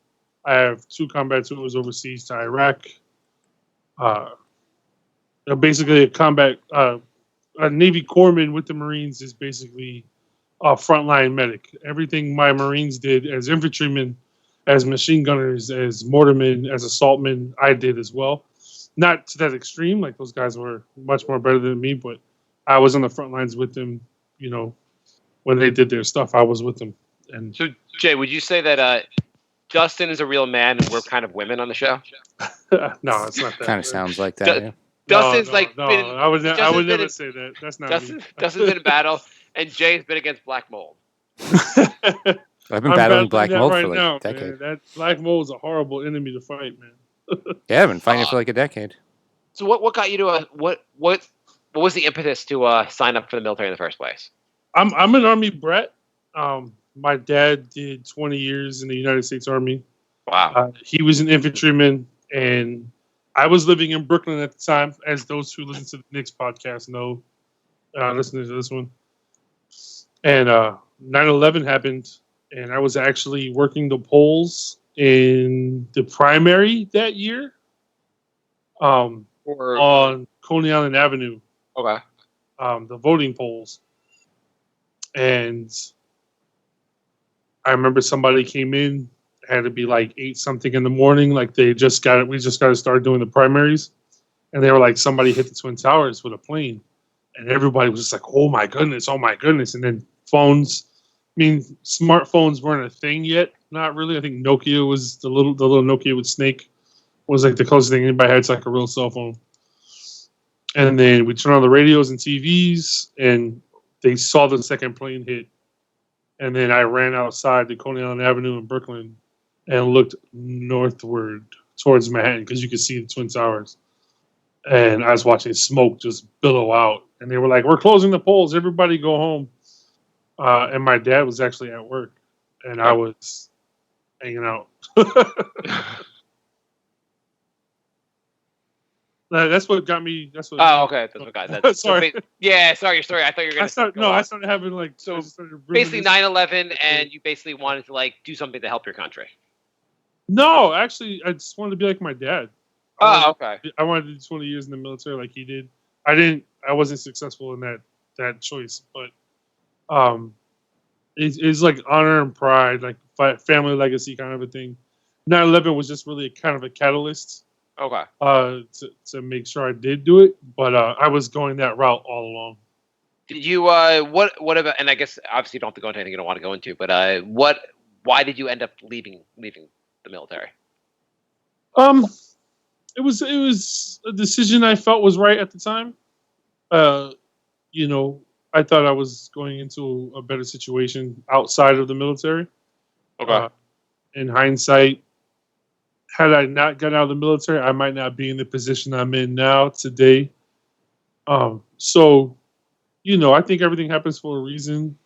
I have 2 combat tours overseas to Iraq. Basically, a Navy corpsman with the Marines is basically a frontline medic. Everything my Marines did as infantrymen, as machine gunners, as mortarmen, as assaultmen, I did as well. Not to that extreme, like those guys were much more better than me, but I was on the front lines with them, when they did their stuff, I was with them. And so, Jay, would you say that Dustin is a real man and we're kind of women on the show? No, it's not that. Kind of sounds like that. Yeah. Dustin's no, I would never say that. That's not me. Dustin's been in battle, and Jay's been against black mold. I've been battling black mold for like now, a decade. Man. That black mold is a horrible enemy to fight, man. Yeah, I've been fighting it for like a decade. So what got you to what was the impetus to sign up for the military in the first place? I'm an Army brat. My dad did 20 years in the United States Army. Wow. He was an infantryman, and I was living in Brooklyn at the time, as those who listen to the Knicks podcast know, listening to this one. And 9/11 happened, and I was actually working the polls in the primary that year on Coney Island Avenue. Okay. The voting polls. And I remember somebody came in, had to be like 8 something in the morning. Like we just got to start doing the primaries. And they were like, somebody hit the Twin Towers with a plane. And everybody was just like, oh my goodness. And then phones, smartphones weren't a thing yet. Not really. I think Nokia was the little Nokia with Snake was like the closest thing anybody had to like a real cell phone. And then we turned on the radios and TVs, and they saw the second plane hit. And then I ran outside to Coney Island Avenue in Brooklyn and looked northward towards Manhattan because you could see the Twin Towers. And I was watching smoke just billow out. And they were like, we're closing the polls. Everybody go home. And my dad was actually at work. And I was hanging out. That's what got me. That's what. Oh, okay. That's what got that. Sorry. Sorry. I thought you were going to. I started having like. So basically 9/11, and you basically wanted to like do something to help your country. No, actually, I just wanted to be like my dad. Okay. I wanted to do 20 years in the military like he did. I wasn't successful in that choice, but it's like honor and pride, like family legacy kind of a thing. 9/11 was just really kind of a catalyst. Okay. To make sure I did do it, but I was going that route all along. Did you what about? And I guess obviously you don't have to go into anything you don't want to go into, but why did you end up leaving the military? It was a decision I felt was right at the time. I thought I was going into a better situation outside of the military. Okay. In hindsight, had I not gotten out of the military, I might not be in the position I'm in now today. So I think everything happens for a reason.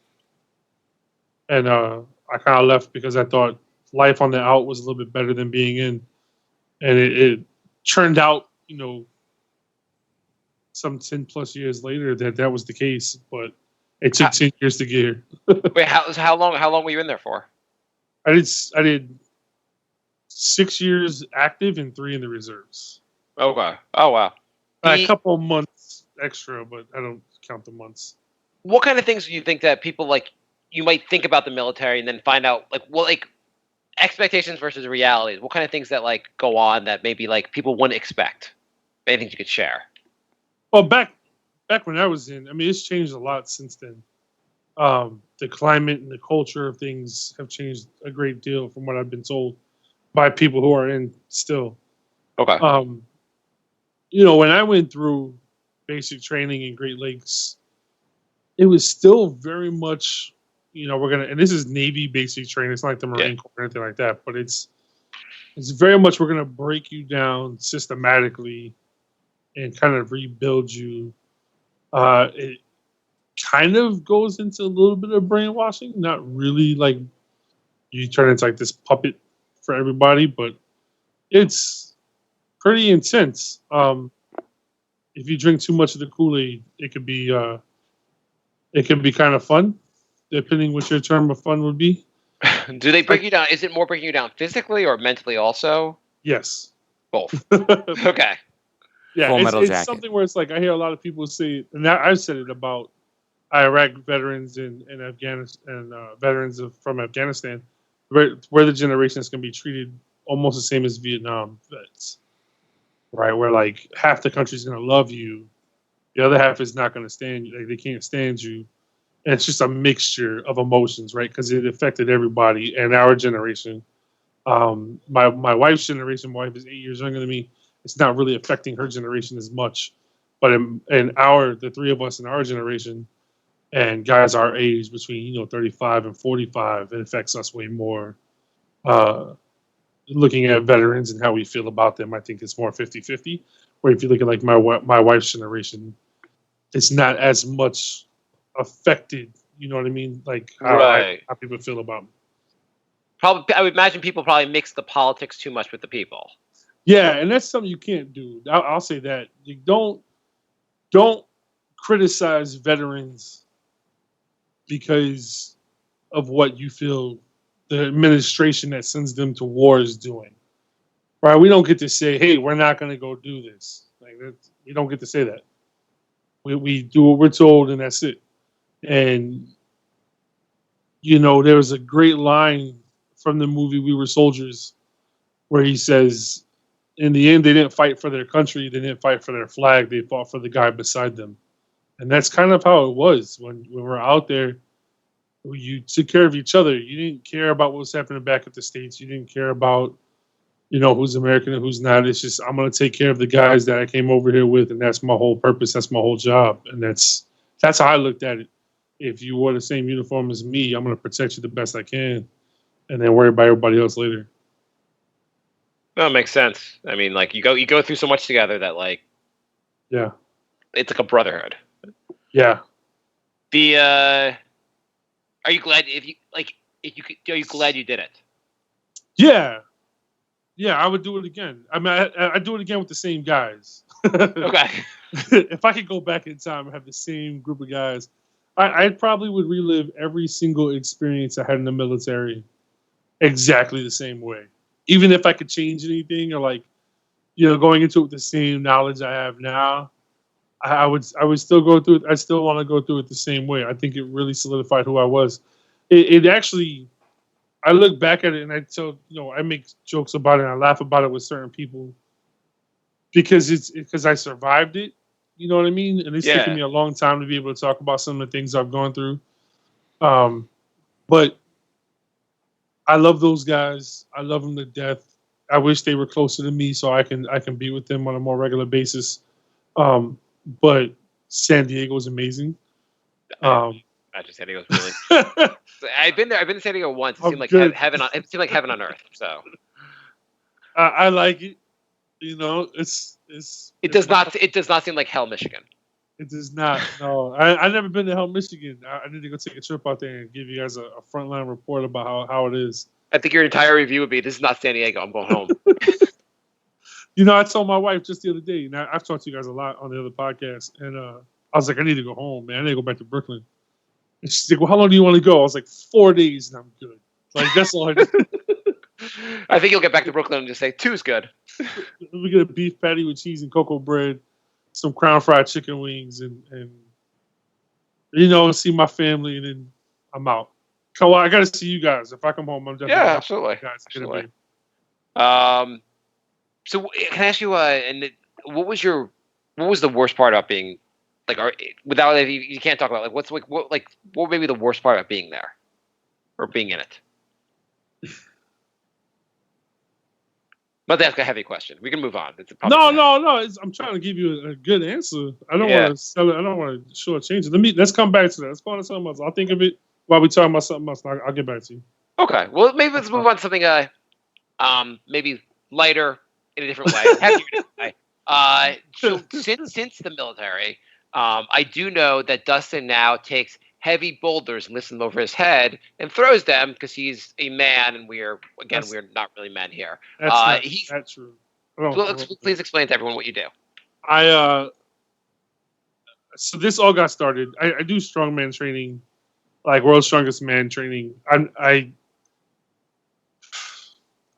And I kind of left because I thought life on the out was a little bit better than being in. And it turned out, some 10 plus years later that was the case. But it took 10 years to get here. Wait, how long were you in there for? I did 6 years active and 3 in the reserves. Okay. Oh wow. A couple of months extra, but I don't count the months. What kind of things do you think that people like you might think about the military and then find out like expectations versus realities? What kind of things that like go on that maybe like people wouldn't expect? Anything you could share? Well, back when I was in, I mean, it's changed a lot since then. The climate and the culture of things have changed a great deal from what I've been told by people who are in still. Okay. When I went through basic training in Great Lakes, it was still very much, and this is Navy basic training. It's not like the Marine Corps or anything like that, but it's very much we're gonna break you down systematically and kind of rebuild you. It kind of goes into a little bit of brainwashing, not really like you turn into like this puppet for everybody, but it's pretty intense. If you drink too much of the Kool-Aid, it could be kind of fun, depending what your term of fun would be. Do they break you down? Is it more breaking you down physically or mentally also? Yes. Both. Okay. Yeah, Full Metal it's Jacket. something where it's like I hear a lot of people say, and I've said it about Iraq veterans and Afghanistan and veterans from Afghanistan, where the generation is going to be treated almost the same as Vietnam vets, right? Where like half the country is going to love you, the other half is not going to stand you. Like, they can't stand you, and it's just a mixture of emotions, right? Because it affected everybody and our generation. My wife's generation, my wife is 8 years younger than me. It's not really affecting her generation as much, but in the three of us in our generation, and guys our age between 35 and 45, it affects us way more. Looking at veterans and how we feel about them, I think it's more 50-50. Where if you look at like my wife's generation, it's not as much affected. You know what I mean? Like how people feel about them. Probably, I would imagine people probably mix the politics too much with the people. Yeah, and that's something you can't do. I'll say that. You don't criticize veterans because of what you feel the administration that sends them to war is doing. Right? We don't get to say, "Hey, we're not going to go do this." Like we don't get to say that. We do what we're told, and that's it. And there was a great line from the movie We Were Soldiers where he says, in the end, they didn't fight for their country. They didn't fight for their flag. They fought for the guy beside them. And that's kind of how it was when we're out there. You took care of each other. You didn't care about what was happening back at the States. You didn't care about, who's American and who's not. It's just, I'm going to take care of the guys that I came over here with. And that's my whole purpose. That's my whole job. And that's how I looked at it. If you wore the same uniform as me, I'm going to protect you the best I can and then worry about everybody else later. No, it makes sense. I mean, like you go through so much together that like, yeah, it's like a brotherhood. Yeah. Are you glad are you glad you did it? Yeah. Yeah, I would do it again. I mean, I'd do it again with the same guys. Okay. If I could go back in time and have the same group of guys, I probably would relive every single experience I had in the military exactly the same way. Even if I could change anything or like, going into it with the same knowledge I have now, I would still go through it. I still want to go through it the same way. I think it really solidified who I was. It actually, I look back at it and I make jokes about it and I laugh about it with certain people because I survived it. You know what I mean? And it's taken me a long time to be able to talk about some of the things I've gone through. But I love those guys. I love them to death. I wish they were closer to me so I can be with them on a more regular basis. But San Diego is amazing. Imagine San Diego's really. I've been there. I've been to San Diego once. It seemed like heaven on. It seemed like heaven on earth. So I like it. It does not. It does not seem like hell, Michigan. It does not. No, I never been to Hell, Michigan. I need to go take a trip out there and give you guys a frontline report about how it is. I think your entire review would be, "This is not San Diego. I'm going home." You know, I told my wife just the other day, and I've talked to you guys a lot on the other podcast, and I was like, I need to go home, man. I need to go back to Brooklyn. And she's like, well, how long do you want to go? I was like, 4 days, and I'm good. Like, that's all I need. I think you'll get back to Brooklyn and just say 2's good. We get a beef patty with cheese and cocoa bread, some crown fried chicken wings, and see my family, and then I'm out. So I got to see you guys. If I come home, I'm definitely absolutely. Guys, Absolutely. So can I ask you? What was the worst part about being like? Without you can't talk about like what would maybe the worst part about being there or being in it? But that's a heavy question. We can move on. No. I'm trying to give you a good answer. I don't want to sell it. I don't want to shortchange it. Let's come back to that. Let's go on to something else. I'll think of it while we talk about something else. I'll get back to you. Okay. Well, maybe let's move on to something maybe lighter in a different way, heavier in a different way. So since the military, I do know that Dustin now takes heavy boulders and lifts them over his head and throws them because he's a man, and we're not really men here. That's true. Please explain to everyone what you do. So this all got started. I do strongman training, like World's Strongest Man training.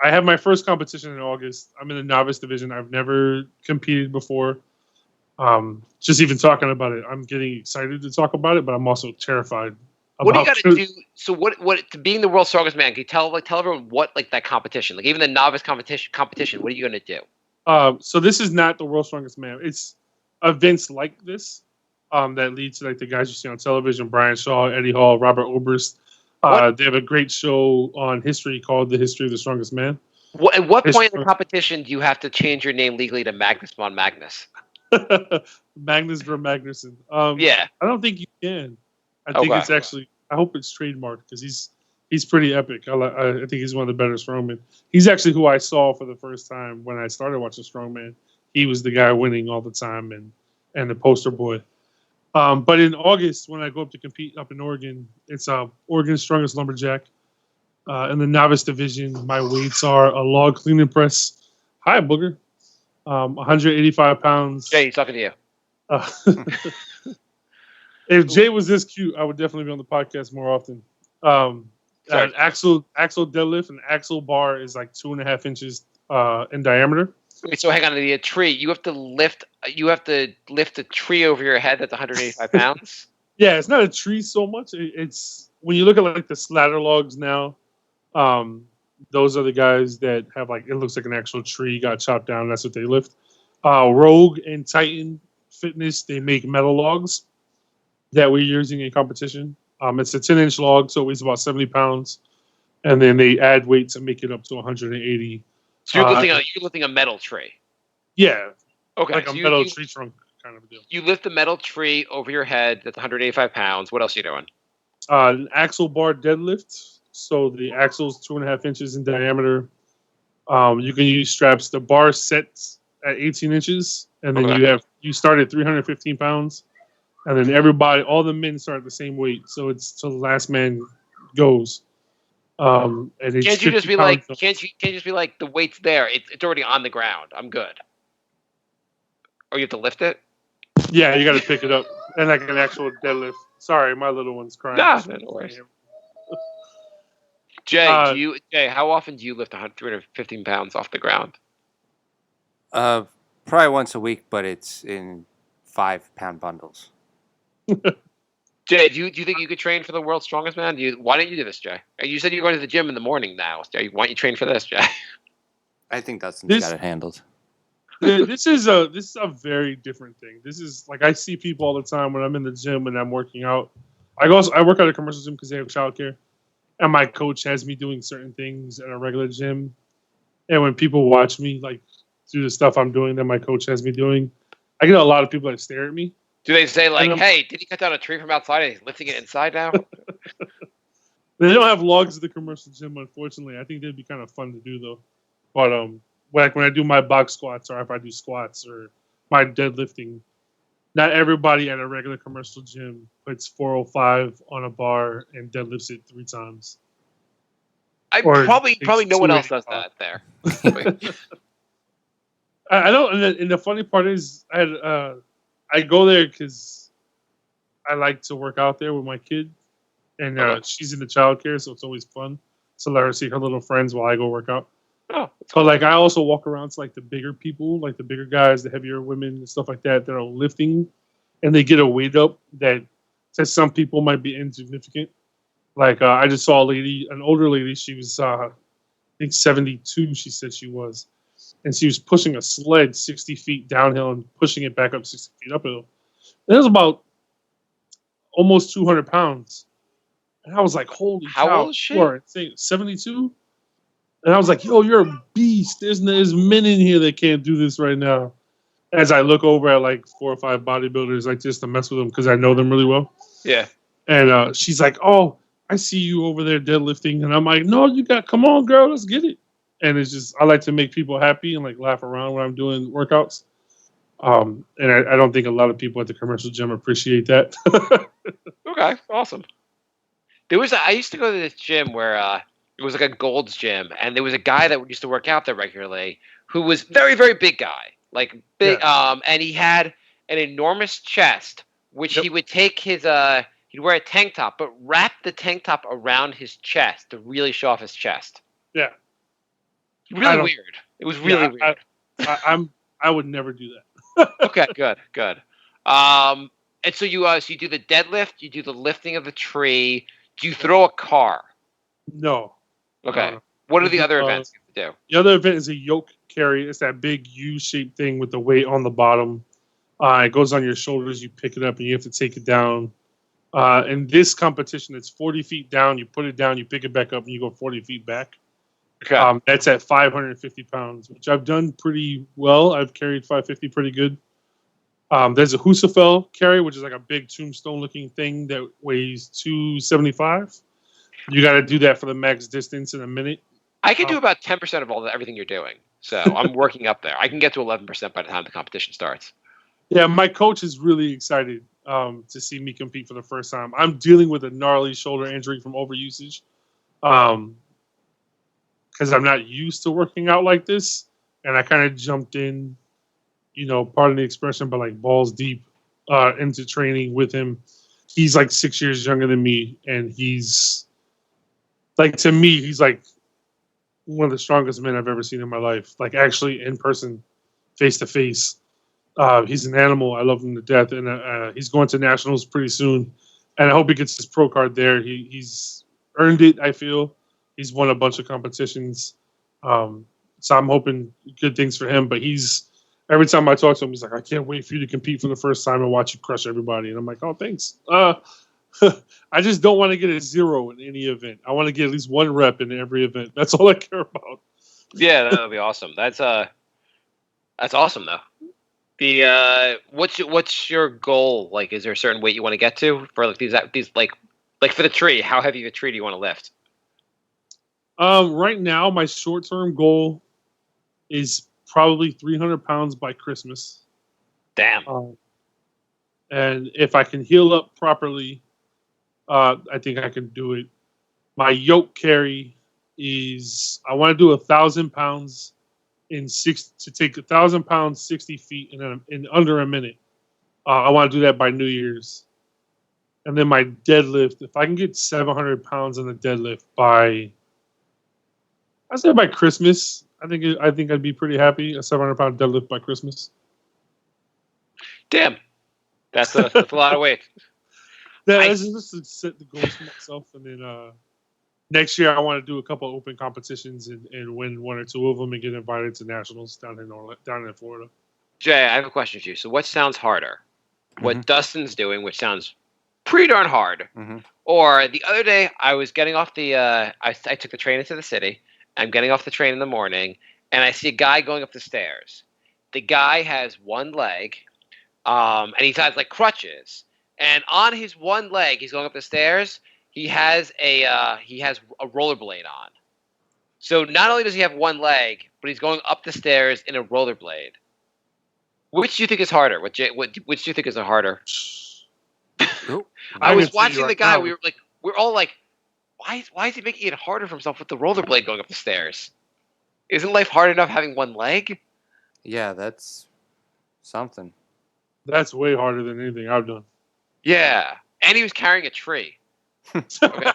I have my first competition in August. I'm in the novice division. I've never competed before. Just even talking about it, I'm getting excited to talk about it, but I'm also terrified. What do you got to do? So what to being the world's strongest man? Can you tell everyone what that competition, like even the novice competition? What are you going to do? So this is not the world's strongest man. It's events like this that lead to like the guys you see on television: Brian Shaw, Eddie Hall, Robert Oberst. They have a great show on history called "The History of the Strongest Man." At what point in the competition do you have to change your name legally to Magnus von Magnus? Magnus von Magnuson. Yeah, I don't think you can. I think it's actually. I hope it's trademarked because he's pretty epic. I think he's one of the better strongmen. He's actually who I saw for the first time when I started watching strongman. He was the guy winning all the time and the poster boy. But in August, when I go up to compete up in Oregon, it's Oregon's Strongest Lumberjack. In the novice division, my weights are a log cleaning press. Hi, Booger. 185 pounds. Jay, he's talking to you. If Jay was this cute, I would definitely be on the podcast more often. An axle deadlift, an axle bar is like 2.5 inches in diameter. Okay, so hang on, the tree. You have to lift a tree over your head that's 185 pounds. Yeah, it's not a tree so much. It's when you look at like the slather logs now. Those are the guys that have like it looks like an actual tree got chopped down. That's what they lift. Rogue and Titan Fitness, they make metal logs that we're using in competition. It's a 10-inch log, so it weighs about 70 pounds, and then they add weight to make it up to 180. So you're lifting a metal tree. Yeah. Okay. Like a metal tree trunk kind of deal. You lift a metal tree over your head that's 185 pounds. What else are you doing? An axle bar deadlift. So the axle's 2.5 inches in diameter. You can use straps. The bar sets at 18 inches, and then you start at 315 pounds, and then all the men start at the same weight. So it's till the last man goes. And can't you just be like? Can't you just be like the weight's there? It's already on the ground. I'm good. Or you have to lift it. Yeah, you got to pick it up, and like an actual deadlift. Sorry, my little one's crying. Nah, no worries. Jay, how often do you lift 315 pounds off the ground? Probably once a week, but it's in 5-pound bundles. Jay, do you think you could train for the world's strongest man? Why don't you do this, Jay? You said you're going to the gym in the morning now. Jay, why don't you train for this, Jay? I think Dustin's got it handled. This is a very different thing. This is like I see people all the time when I'm in the gym and I'm working out. I work at a commercial gym because they have childcare, and my coach has me doing certain things at a regular gym. And when people watch me like do the stuff I'm doing that my coach has me doing, I get a lot of people that stare at me. Do they say like, "Hey, did he cut down a tree from outside and he's lifting it inside now?" They don't have logs at the commercial gym, unfortunately. I think they'd be kind of fun to do though. But like when I do my box squats or if I do squats or my deadlifting, not everybody at a regular commercial gym puts 405 on a bar and deadlifts it 3 times. Or Probably takes no one else 285. does that there. I don't. And the funny part is, I go there because I like to work out there with my kid, and Okay. she's in the childcare, so it's always fun to let her see her little friends while I go work out. Oh, But like, I also walk around to like the bigger people, like the bigger guys, the heavier women, and stuff like that are lifting, and they get a weight up that to some people might be insignificant. Like I just saw a lady, an older lady. She was I think 72. She said she was, and she was pushing a sled 60 feet downhill and pushing it back up 60 feet uphill. And it was about almost 200 pounds. And I was like, holy How cow. old is she? You are insane. 72? And I was like, yo, you're a beast. There's men in here that can't do this right now. As I look over at like 4 or 5 bodybuilders, like just to mess with them because I know them really well. yeah. And she's like, oh, I see you over there deadlifting. And I'm like, no, come on, girl, let's get it. And it's just, I like to make people happy and like laugh around when I'm doing workouts. And I don't think a lot of people at the commercial gym appreciate that. Okay, awesome. I used to go to this gym where it was like a Gold's gym, and there was a guy that used to work out there regularly who was very, very big guy, like big. Yeah. And he had an enormous chest, which Yep. he would take his he'd wear a tank top, but wrap the tank top around his chest to really show off his chest. Yeah. Really weird. It was really weird. I would never do that. Okay, good. And so you do the deadlift, you do the lifting of the tree. Do you throw a car? No. Okay. No. What are the other events you have to do? The other event is a yoke carry. It's that big U-shaped thing with the weight on the bottom. It goes on your shoulders. You pick it up and you have to take it down. In this competition, it's 40 feet down. You put it down, you pick it back up, and you go 40 feet back. Okay. That's at 550 pounds, which I've done pretty well. I've carried 550 pretty good. There's a Husafel carry, which is like a big tombstone-looking thing that weighs 275. You got to do that for the max distance in a minute. I can do about 10% of everything you're doing. So I'm working up there. I can get to 11% by the time the competition starts. Yeah, my coach is really excited to see me compete for the first time. I'm dealing with a gnarly shoulder injury from overusage because I'm not used to working out like this. And I kind of jumped in, pardon the expression, but like balls deep into training with him. He's like 6 years younger than me. And he's like, to me, he's like one of the strongest men I've ever seen in my life. Like actually in person, face to face. He's an animal. I love him to death. And he's going to nationals pretty soon. And I hope he gets his pro card there. He's earned it, I feel. He's won a bunch of competitions. So I'm hoping good things for him. But every time I talk to him, he's like, I can't wait for you to compete for the first time and watch you crush everybody. And I'm like, oh, thanks. I just don't want to get a 0 in any event. I want to get at least 1 rep in every event. That's all I care about. Yeah, that would be awesome. That's awesome though. What's your goal? Like, is there a certain weight you want to get to for like these like for the tree? How heavy of a tree do you want to lift? Right now, my short-term goal is probably 300 pounds by Christmas. Damn. And if I can heal up properly, I think I can do it. My yoke carry is I want to do 1,000 pounds to take 1,000 pounds 60 feet in under a minute. I want to do that by New Year's. And then my deadlift, if I can get 700 pounds on the deadlift by Christmas, I think I'd be pretty happy. A 700-pound deadlift by Christmas. Damn. That's a lot of weight. That's just to set the goals for myself, and then next year I want to do a couple of open competitions and win 1 or 2 of them and get invited to nationals down in Florida. Jay, I have a question for you. So what sounds harder? Mm-hmm. What Dustin's doing, which sounds pretty darn hard, or the other day I was getting off the I took the train into the city. I'm getting off the train in the morning, and I see a guy going up the stairs. The guy has one leg, and he has like crutches. And on his one leg, he's going up the stairs. He has a rollerblade on. So not only does he have one leg, but he's going up the stairs in a rollerblade. Which do you think is harder? Which do you think is the harder? Ooh. I I was can tell you watching the right guy. now. We're all like, why is he making it harder for himself with the rollerblade going up the stairs? Isn't life hard enough having one leg? Yeah, that's something. That's way harder than anything I've done. Yeah, and he was carrying a tree. Okay,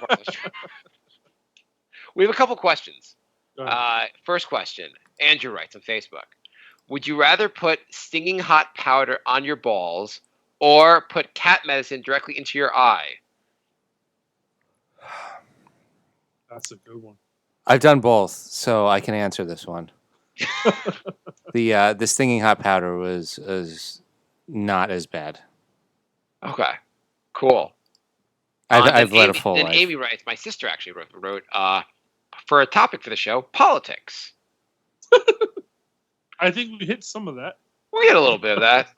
we have a couple questions. Go ahead. First question. Andrew writes on Facebook. Would you rather put stinging hot powder on your balls or put cat medicine directly into your eye? That's a good one. I've done both, so I can answer this one. The stinging hot powder was not as bad. Okay, cool. I've Then led a Amy, full then life. Amy writes, my sister actually wrote for a topic for the show, politics. I think we hit some of that. We had a little bit of that.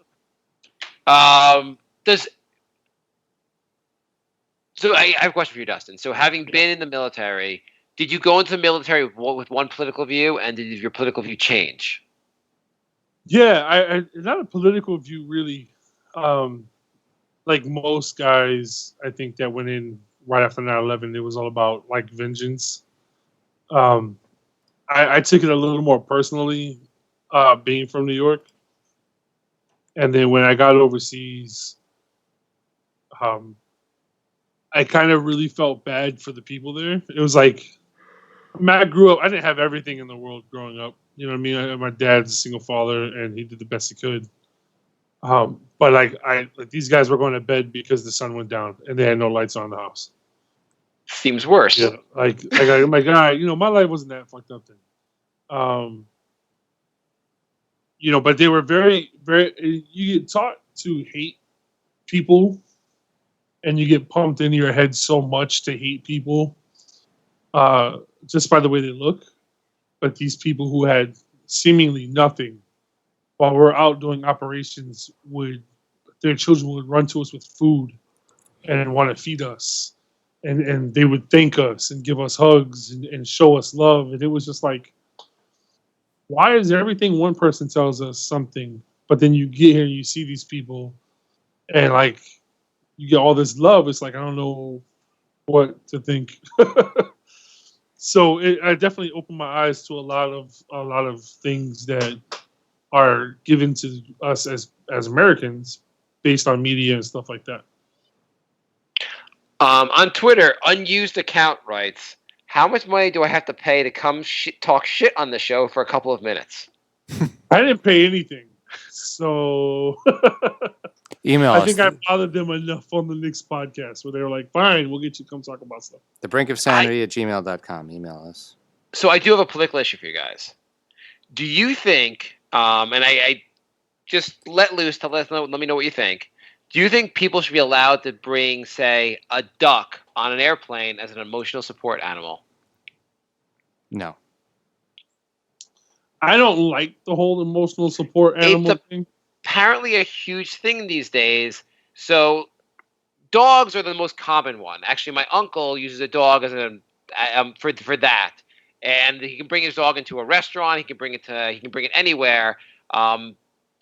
So I have a question for you, Dustin. So having been in the military, did you go into the military with one political view, and did your political view change? Yeah, I not a political view really. Like most guys, I think that went in right after 9/11, it was all about like vengeance. I took it a little more personally, being from New York, and then when I got overseas, um, I kind of really felt bad for the people there. It was like, I mean, I grew up. I didn't have everything in the world growing up. You know what I mean? My dad's a single father, and he did the best he could. But like these guys were going to bed because the sun went down and they had no lights on in the house. Seems worse. Yeah, I'm like, guy, my life wasn't that fucked up then. But they were very, very. You get taught to hate people, and you get pumped into your head so much to hate people, just by the way they look. But these people who had seemingly nothing, while we're out doing operations, their children would run to us with food and want to feed us, and they would thank us and give us hugs and show us love, and it was just like, why is everything one person tells us something, but then you get here and you see these people, and like you get all this love? It's like, I don't know what to think. So I definitely opened my eyes to a lot of things that are given to us as Americans based on media and stuff like that. On Twitter, unused account writes, how much money do I have to pay to come talk shit on the show for a couple of minutes? I didn't pay anything, so Email I us. think I bothered them enough on the next podcast where they were like, "Fine, we'll get you to come talk about stuff." thebrinkofsanity@gmail.com. Email us. So I do have a political issue for you guys. Do you think, and I just let loose to let me know what you think. Do you think people should be allowed to bring, say, a duck on an airplane as an emotional support animal? No. I don't like the whole emotional support animal thing. Apparently a huge thing these days. So dogs are the most common one. Actually, my uncle uses a dog as for that, and he can bring his dog into a restaurant. He can bring it anywhere.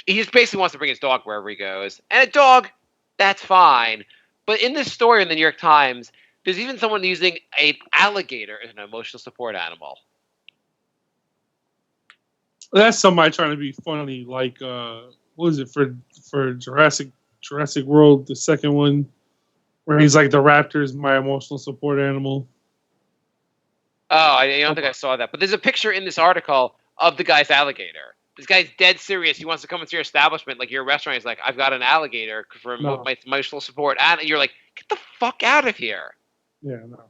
He just basically wants to bring his dog wherever he goes. And a dog, that's fine. But in this story in the New York Times, there's even someone using an alligator as an emotional support animal. That's somebody trying to be funny, like what was it for Jurassic World, the second one, where he's like, the raptor is my emotional support animal. Oh, I don't think I saw that. But there's a picture in this article of the guy's alligator. This guy's dead serious. He wants to come into your establishment, like your restaurant. He's like, I've got an alligator for my emotional support. And you're like, get the fuck out of here. Yeah, no.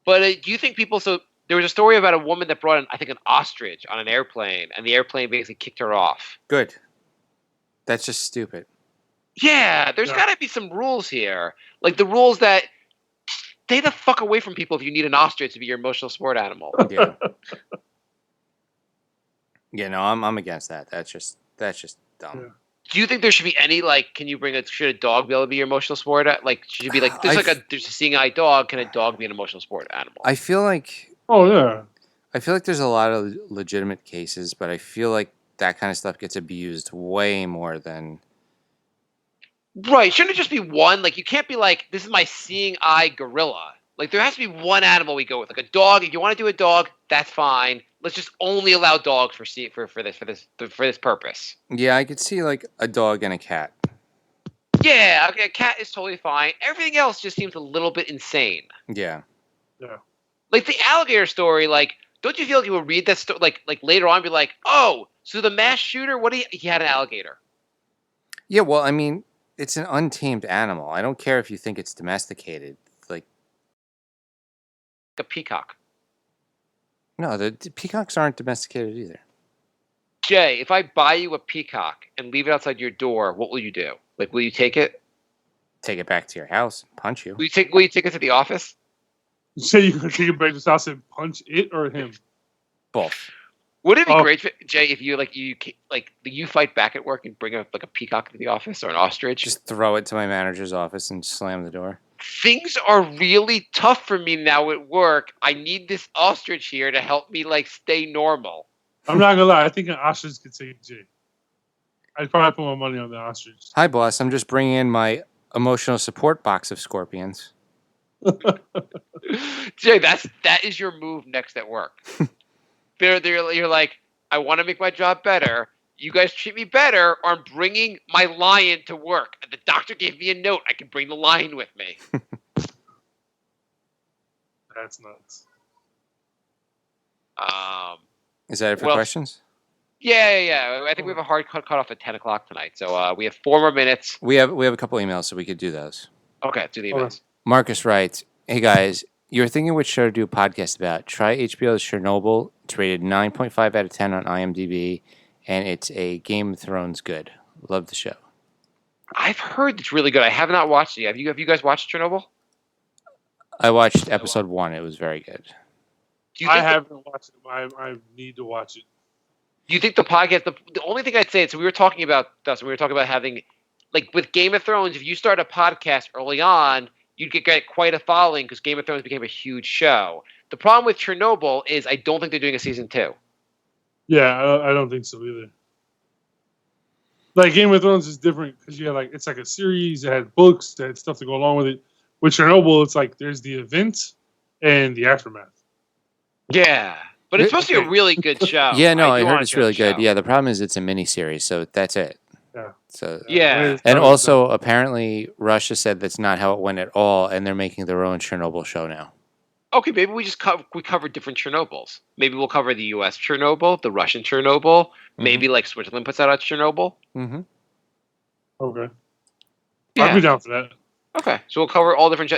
But do you think people... So there was a story about a woman that brought, I think, an ostrich on an airplane, and the airplane basically kicked her off. Good. That's just stupid. Yeah, there's got to be some rules here. Like the rules that stay the fuck away from people if you need an ostrich to be your emotional support animal. Yeah. Yeah, no, I'm against that. That's just dumb. Yeah. Do you think there should be any, like, should a dog be able to be your emotional support? Like, should it be like, there's a seeing eye dog. Can a dog be an emotional support animal? I feel like Oh yeah. there's a lot of legitimate cases, but I feel like that kind of stuff gets abused way more than. Right. Shouldn't it just be one? Like, you can't be like, this is my seeing eye gorilla. Like, there has to be one animal we go with. Like a dog. If you want to do a dog, that's fine. Let's just only allow dogs for this purpose. Yeah, I could see like a dog and a cat. Yeah, okay, a cat is totally fine. Everything else just seems a little bit insane. Yeah. Yeah. Like the alligator story, like, don't you feel like you would read that story, like later on, be like, oh, so the mass shooter, he had an alligator. Yeah, well, I mean, it's an untamed animal. I don't care if you think it's domesticated. Like, A peacock. no, the peacocks aren't domesticated either. Jay, if I buy you a peacock and leave it outside your door, what will you do? Like, will you take it? Take it back to your house and punch you. Will you take it to the office? You say you're gonna take it back to his house and punch it or him? Both. Wouldn't it be Oh. great, Jay, if you fight back at work and bring a peacock to the office or an ostrich? Just throw it to my manager's office and slam the door. Things are really tough for me now at work. I need this ostrich here to help me stay normal. I'm not gonna lie. I think an ostrich could take Jay. I'd probably put my money on the ostrich. Hi, boss. I'm just bringing in my emotional support box of scorpions. Jay, that is your move next at work. You're like, I want to make my job better. You guys treat me better, or I'm bringing my lion to work. And the doctor gave me a note. I can bring the lion with me. That's nuts. Is that it for Well, questions? Yeah. I think we have a hard cut off at 10 o'clock tonight. So we have 4 more minutes. We have a couple emails, so we could do those. Okay, do the Okay. emails. Marcus writes, "Hey guys, you're thinking which show to do a podcast about. Try HBO's Chernobyl. It's rated 9.5 out of 10 on IMDb, and it's a Game of Thrones good. Love the show." I've heard it's really good. I have not watched it yet. Have you guys watched Chernobyl? I watched episode 1. It was very good. Do you I think haven't watched it. I need to watch it. Do you think the podcast? The only thing I'd say is, we were talking about Dustin. We were talking about having, like with Game of Thrones. If you start a podcast early on, you'd get quite a following because Game of Thrones became a huge show. The problem with Chernobyl is I don't think they're doing a season 2. Yeah, I don't think so either. Like Game of Thrones is different because it's like a series that had books, that had stuff to go along with it. With Chernobyl, it's like there's the event and the aftermath. Yeah, but it's supposed to be a really good show. Yeah, no, I do heard want a it's really good. show. Yeah, the problem is it's a mini-series, so that's it. Yeah. So Yeah. And also, apparently, Russia said that's not how it went at all, and they're making their own Chernobyl show now. Okay, maybe we just cover different Chernobyls. Maybe we'll cover the U.S. Chernobyl, the Russian Chernobyl. Maybe Switzerland puts out a Chernobyl. Mm-hmm. Okay. Yeah. I'll be down for that. Okay, so we'll cover all different.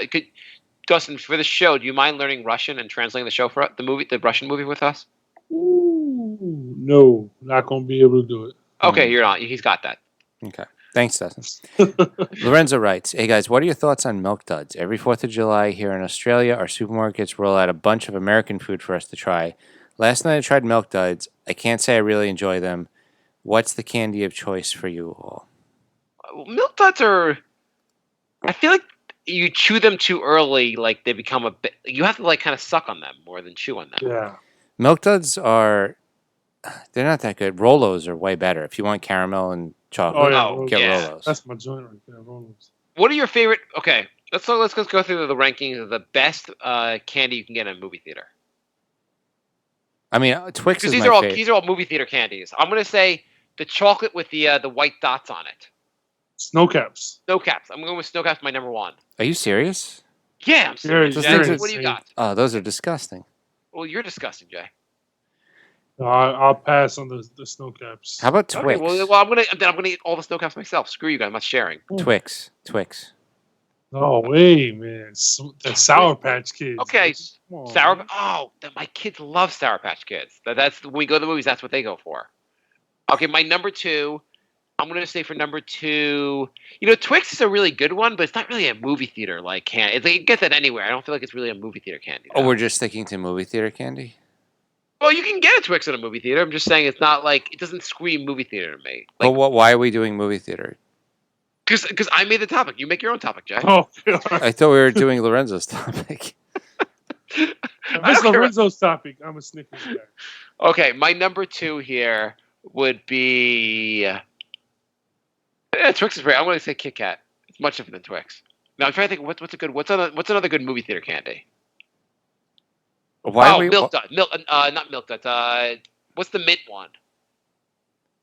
Dustin, for the show, do you mind learning Russian and translating the show for the Russian movie with us? Ooh, no, not gonna be able to do it. Okay, you're not. He's got that. Okay. Thanks, Dustin. Lorenzo writes, "Hey guys, what are your thoughts on Milk Duds? Every 4th of July here in Australia, our supermarkets roll out a bunch of American food for us to try. Last night I tried Milk Duds. I can't say I really enjoy them. What's the candy of choice for you all?" Milk Duds are. I feel like you chew them too early. Like they become a bit. You have to kind of suck on them more than chew on them. Yeah. Milk Duds they're not that good. Rolos are way better. If you want caramel and chocolate, get yeah. Rolos. That's my joint right there. Rolos. What are your favorite? Okay, let's just go through the rankings of the best candy you can get in a movie theater. I mean, Twix Because is my favorite. these are all movie theater candies. I'm gonna say the chocolate with the white dots on it. Snow caps. Snow Caps. I'm going with Snow Caps. My number 1. Are you serious? Yeah, I'm serious. Those Jay. things What do you are- got? Oh, those are disgusting. Well, you're disgusting, Jay. No, I'll pass on the snow caps. How about Twix? Okay, well, I'm gonna eat all the Snow Caps myself. Screw you guys. I'm not sharing. Twix. No way, man. The Sour Patch Kids. Okay, Come on, Sour. man. Oh, my kids love Sour Patch Kids. That's when we go to the movies. That's what they go for. Okay, my number 2. I'm gonna say for number 2, Twix is a really good one, but it's not really a movie theater candy. You can get that anywhere. I don't feel like it's really a movie theater candy. Oh, though. we're just sticking to movie theater candy? Well, you can get a Twix at a movie theater. I'm just saying it's not it doesn't scream movie theater to me. Why are we doing movie theater? Because I made the topic. You make your own topic, Jay. Oh, I thought we were doing Lorenzo's topic. if it's Lorenzo's topic, I'm a Snickers guy. Okay, my number 2 here would be Twix is great. I'm going to say Kit Kat. It's much different than Twix. Now I'm trying to think what's another good movie theater candy? Why are we Milk Duds. Not Milk Duds. What's the mint one?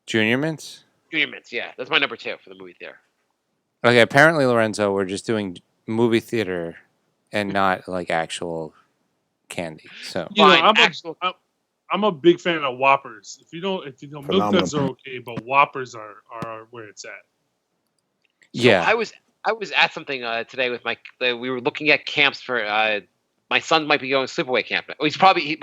Junior Mints? Junior Mints. Yeah, that's my number 2 for the movie theater. Okay, apparently Lorenzo, we're just doing movie theater and not like actual candy. So You know, Fine, I'm a big fan of Whoppers. If you don't, Milk Phenomenal. Duds are okay, but Whoppers are where it's at. yeah, I was at something today with we were looking at camps for my son might be going sleepaway camp. My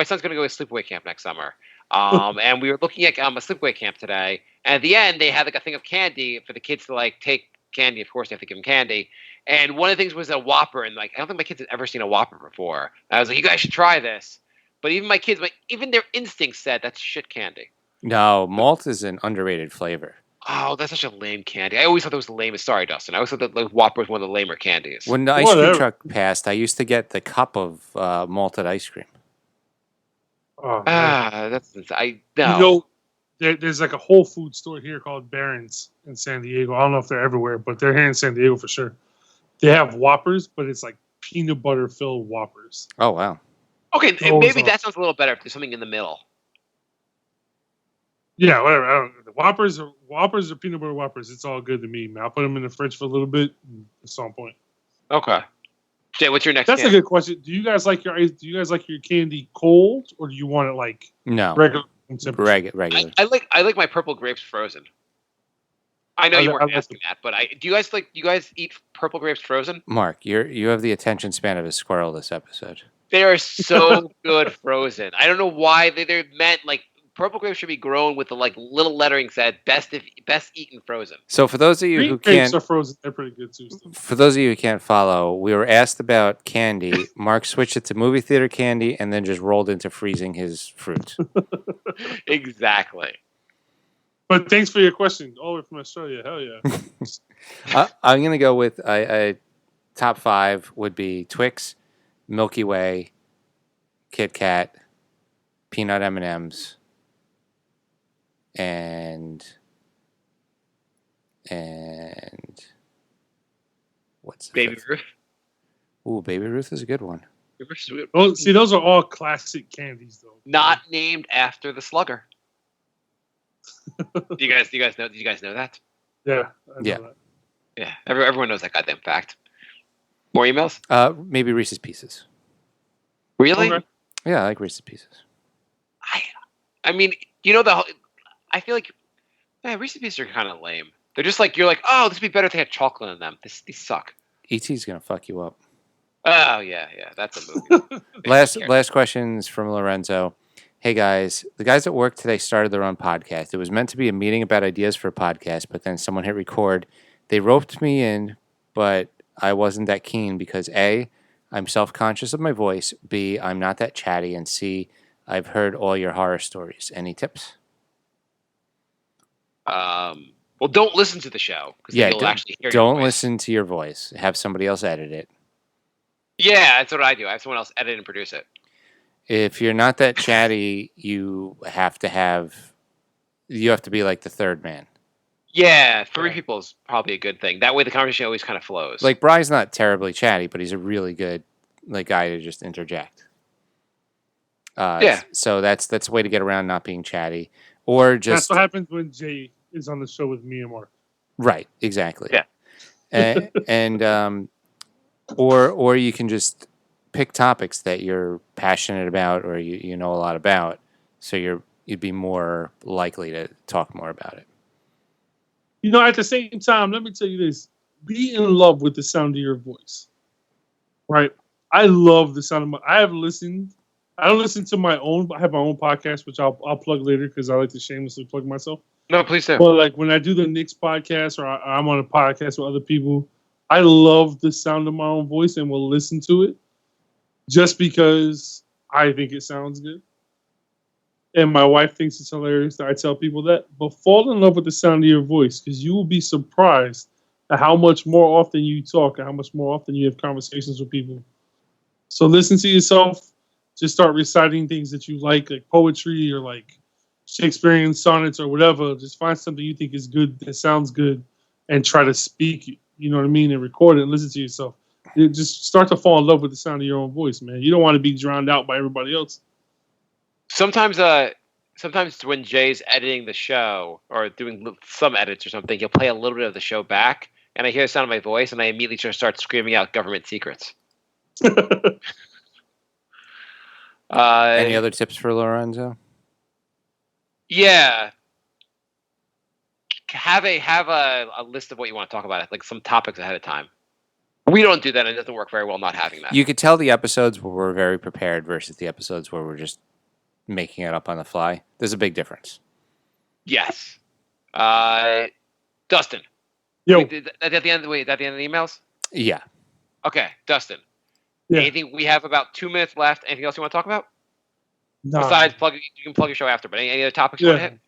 son's going to go to sleepaway camp next summer. And we were looking at a sleepaway camp today. And at the end, they had like a thing of candy for the kids to like take candy. Of course, they have to give them candy. And one of the things was a Whopper. And like, I don't think my kids had ever seen a Whopper before. And I was like, you guys should try this. But even my kids, even their instincts said that's shit candy. no, malt is an underrated flavor. Oh, that's such a lame candy. I always thought that was the lamest. Sorry, Dustin. I always thought that like, Whopper was one of the lamer candies. When the ice cream Whatever. truck passed, I used to get the cup of malted ice cream. Oh, man. That's no. You know, there's like a Whole Food store here called Barron's in San Diego. I don't know if they're everywhere, but they're here in San Diego for sure. They have Whoppers, but it's like peanut butter filled Whoppers. Oh wow! Okay, Those maybe are- that sounds a little better if there's something in the middle. Yeah, whatever. I don't, the Whoppers are peanut butter Whoppers. It's all good to me, man. I'll put them in the fridge for a little bit. And it's on point. Okay. Jay, what's your next That's a candy? good question. Do you guys like your candy cold, or do you want it like No, regular temperature? regular. I like my purple grapes frozen. I know I you li- weren't I like asking that, but do you guys eat purple grapes frozen? Mark, you have the attention span of a squirrel this episode. They are so good frozen. I don't know why they're meant like purple grapes should be grown with the like little lettering said best eaten frozen. So for those of you Green who grapes can't, are frozen. They're pretty good too. Still. for those of you who can't follow, we were asked about candy. Mark switched it to movie theater candy and then just rolled into freezing his fruit. Exactly. But thanks for your question. All the way from Australia. Hell yeah. I'm gonna go with top 5 would be Twix, Milky Way, Kit Kat, peanut M&Ms, and what's the Baby fifth? Ruth. Ooh, Baby Ruth is a good one. Oh, see, those are all classic candies, though. Not named after the slugger. Do you guys know that? Yeah. I know Yeah. that. Yeah, everyone knows that goddamn fact. More emails? Maybe Reese's Pieces. Really? Okay. Yeah, I like Reese's Pieces. I mean, I feel like Reese's Pieces are kind of lame. They're just like, you're like, oh, this would be better if they had chocolate in them. These suck. E.T.'s gonna fuck you up. Oh, yeah, that's a movie. Last question is from Lorenzo. Hey guys, the guys at work today started their own podcast. It was meant to be a meeting about ideas for a podcast, but then someone hit record. They roped me in, but I wasn't that keen because A, I'm self-conscious of my voice, B, I'm not that chatty, and C, I've heard all your horror stories. Any tips? Well, don't listen to the show. 'Cause Yeah, you'll actually hear your don't voice. listen to your voice. Have somebody else edit it. Yeah, that's what I do. I have someone else edit and produce it. If you're not that chatty, you have to be like the third man. Yeah, 3 people is probably a good thing. That way the conversation always kind of flows. Like Bry's not terribly chatty, but he's a really good guy to just interject. Yeah. So that's a way to get around not being chatty, or That's just what happens when Jay is on the show with me and Mark. right, exactly. Yeah. Or you can just pick topics that you're passionate about or you know a lot about, so you'd be more likely to talk more about it. You know, at the same time, let me tell you this. Be in love with the sound of your voice. Right? I love the sound of I don't listen to my own, but I have my own podcast, which I'll plug later because I like to shamelessly plug myself. No, please do. But like when I do the Knicks podcast or I'm on a podcast with other people, I love the sound of my own voice and will listen to it just because I think it sounds good. And my wife thinks it's hilarious that I tell people that. But fall in love with the sound of your voice because you will be surprised at how much more often you talk and how much more often you have conversations with people. So listen to yourself. Just start reciting things that you like poetry or like Shakespearean sonnets or whatever. Just find something you think is good, that sounds good, and try to speak it. You know what I mean? And record it and listen to yourself. You just start to fall in love with the sound of your own voice, man. You don't want to be drowned out by everybody else. Sometimes when Jay's editing the show or doing some edits or something, he'll play a little bit of the show back, and I hear the sound of my voice, and I immediately just start screaming out government secrets. Any other tips for Lorenzo? Yeah. Have a list of what you want to talk about, like some topics ahead of time. We don't do that, and it doesn't work very well not having that. You could tell the episodes where we're very prepared versus the episodes where we're just making it up on the fly. There's a big difference. Yes. Dustin. Yo. At the end of the emails? Yeah. Okay, Dustin. Yeah. Anything? We have about 2 minutes left. Anything else you want to talk about? Nah. Besides, you can plug your show after, but any other topics you want to hit?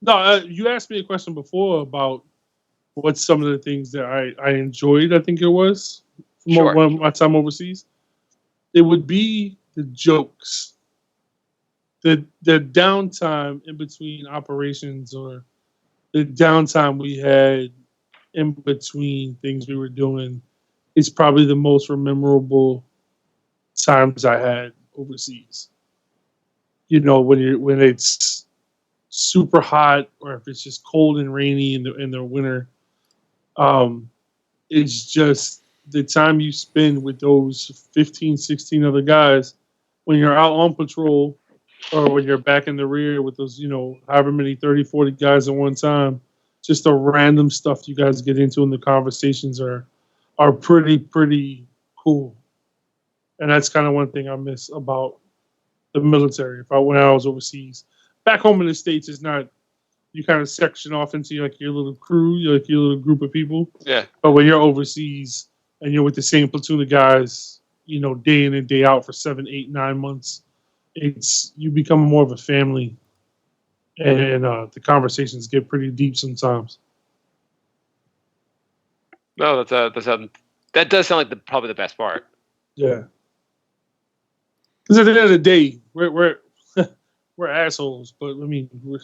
No, you asked me a question before about what's some of the things that I enjoyed, I think it was, from my time overseas. It would be the jokes. The downtime in between operations, or the downtime we had in between things we were doing, is probably the most memorable times I had overseas. You know, when it's super hot, or if it's just cold and rainy in the winter, it's just the time you spend with those 15, 16 other guys when you're out on patrol, or when you're back in the rear with those, however many 30, 40 guys at one time. Just the random stuff you guys get into, and the conversations are pretty cool. And that's kind of one thing I miss about the military. When I was overseas, back home in the States, it's not, you kind of section off into like your little crew, like your little group of people. Yeah. But when you're overseas and you're with the same platoon of guys, day in and day out for 7, 8, 9 months, you become more of a family, and the conversations get pretty deep sometimes. No, that does sound like probably the best part. Yeah. Because at the end of the day, we're assholes, but I mean, we're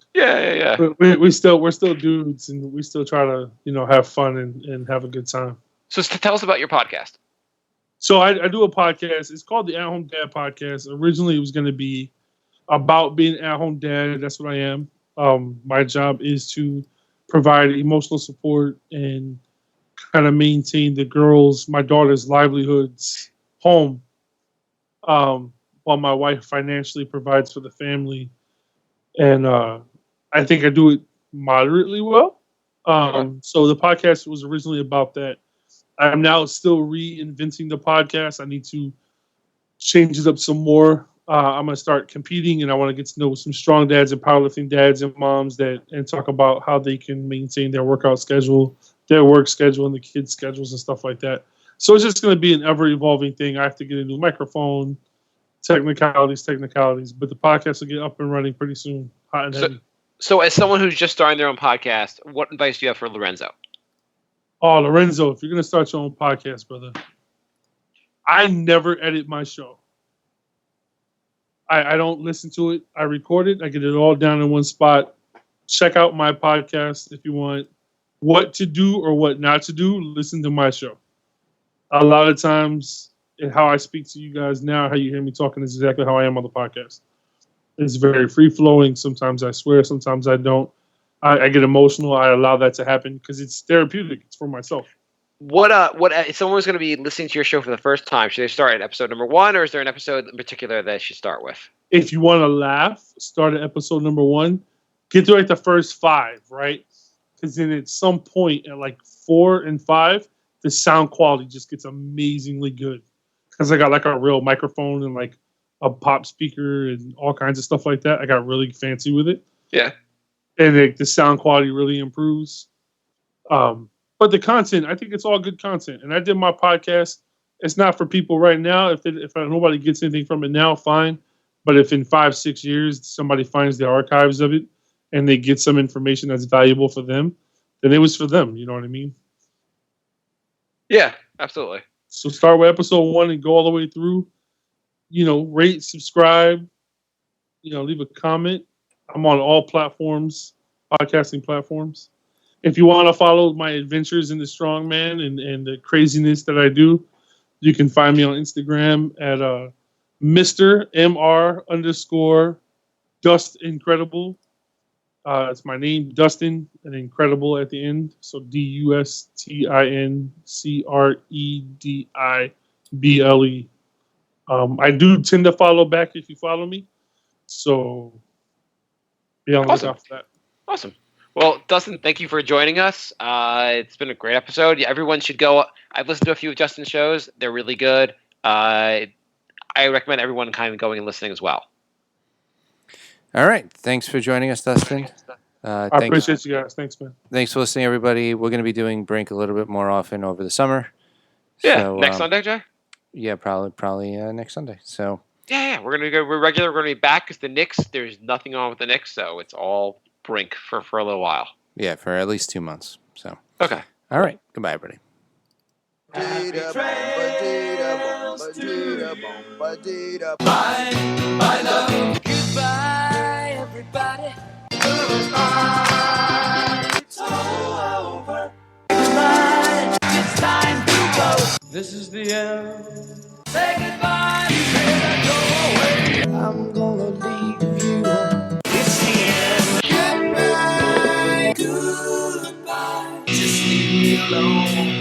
still dudes, and we still try to have fun and have a good time. So tell us about your podcast. So I do a podcast. It's called the At Home Dad Podcast. Originally, it was going to be about being at home dad. That's what I am. My job is to provide emotional support and kind of maintain my daughter's livelihoods home, while my wife financially provides for the family. And I think I do it moderately well. So the podcast was originally about that. I'm now still reinventing the podcast. I need to change it up some more. I'm going to start competing, and I want to get to know some strong dads and powerlifting dads and moms and talk about how they can maintain their workout schedule, their work schedule, and the kids' schedules and stuff like that. So it's just going to be an ever-evolving thing. I have to get a new microphone, technicalities, but the podcast will get up and running pretty soon, hot and heavy. So as someone who's just starting their own podcast, what advice do you have for Lorenzo? Oh, Lorenzo, if you're going to start your own podcast, brother, I never edit my show. I don't listen to it. I record it. I get it all down in one spot. Check out my podcast if you want what to do or what not to do. Listen to my show. A lot of times, and how I speak to you guys now, how you hear me talking, is exactly how I am on the podcast. It's very free-flowing. Sometimes I swear. Sometimes I don't. I get emotional. I allow that to happen because it's therapeutic. It's for myself. What if someone was going to be listening to your show for the first time, should they start at episode number 1, or is there an episode in particular that they should start with? If you want to laugh, start at episode number 1. Get through like the first 5, right? Because then at some point at like 4 and 5, the sound quality just gets amazingly good. Because I got like a real microphone and like a pop speaker and all kinds of stuff like that. I got really fancy with it. Yeah. And the sound quality really improves. But the content, I think it's all good content. And I did my podcast. It's not for people right now. If nobody gets anything from it now, fine. But if in 5-6 years somebody finds the archives of it and they get some information that's valuable for them, then it was for them. You know what I mean? Yeah, absolutely. So start with episode 1 and go all the way through. Rate, subscribe. Leave a comment. I'm on all platforms, podcasting platforms. If you want to follow my adventures in the strongman and the craziness that I do, you can find me on Instagram at Mr. MR underscore Dust Incredible. It's my name, Dustin, and Incredible at the end. So DUSTINCREDIBLE. I do tend to follow back if you follow me. So be on the Awesome. lookout for that. Awesome. Well, Dustin, thank you for joining us. It's been a great episode. Yeah, everyone should go. I've listened to a few of Justin's shows. They're really good. I recommend everyone kind of going and listening as well. All right. Thanks for joining us, Dustin. I Thanks, appreciate you guys. Thanks, man. thanks for listening, everybody. We're going to be doing Brink a little bit more often over the summer. Yeah, So, next Sunday, Jay? Yeah, probably next Sunday. So Yeah, we're gonna go. We're regular. We're gonna be back because the Knicks. There's nothing on with the Knicks, so it's all Brink for a little while. yeah, for at least 2 months. So Okay. all right. Goodbye, everybody. Goodbye, everybody. It's all over. Goodbye. It's time to go. This is the end. Say goodbye. I'm gonna leave you. It's the end. Goodbye. Goodbye. Just leave me alone.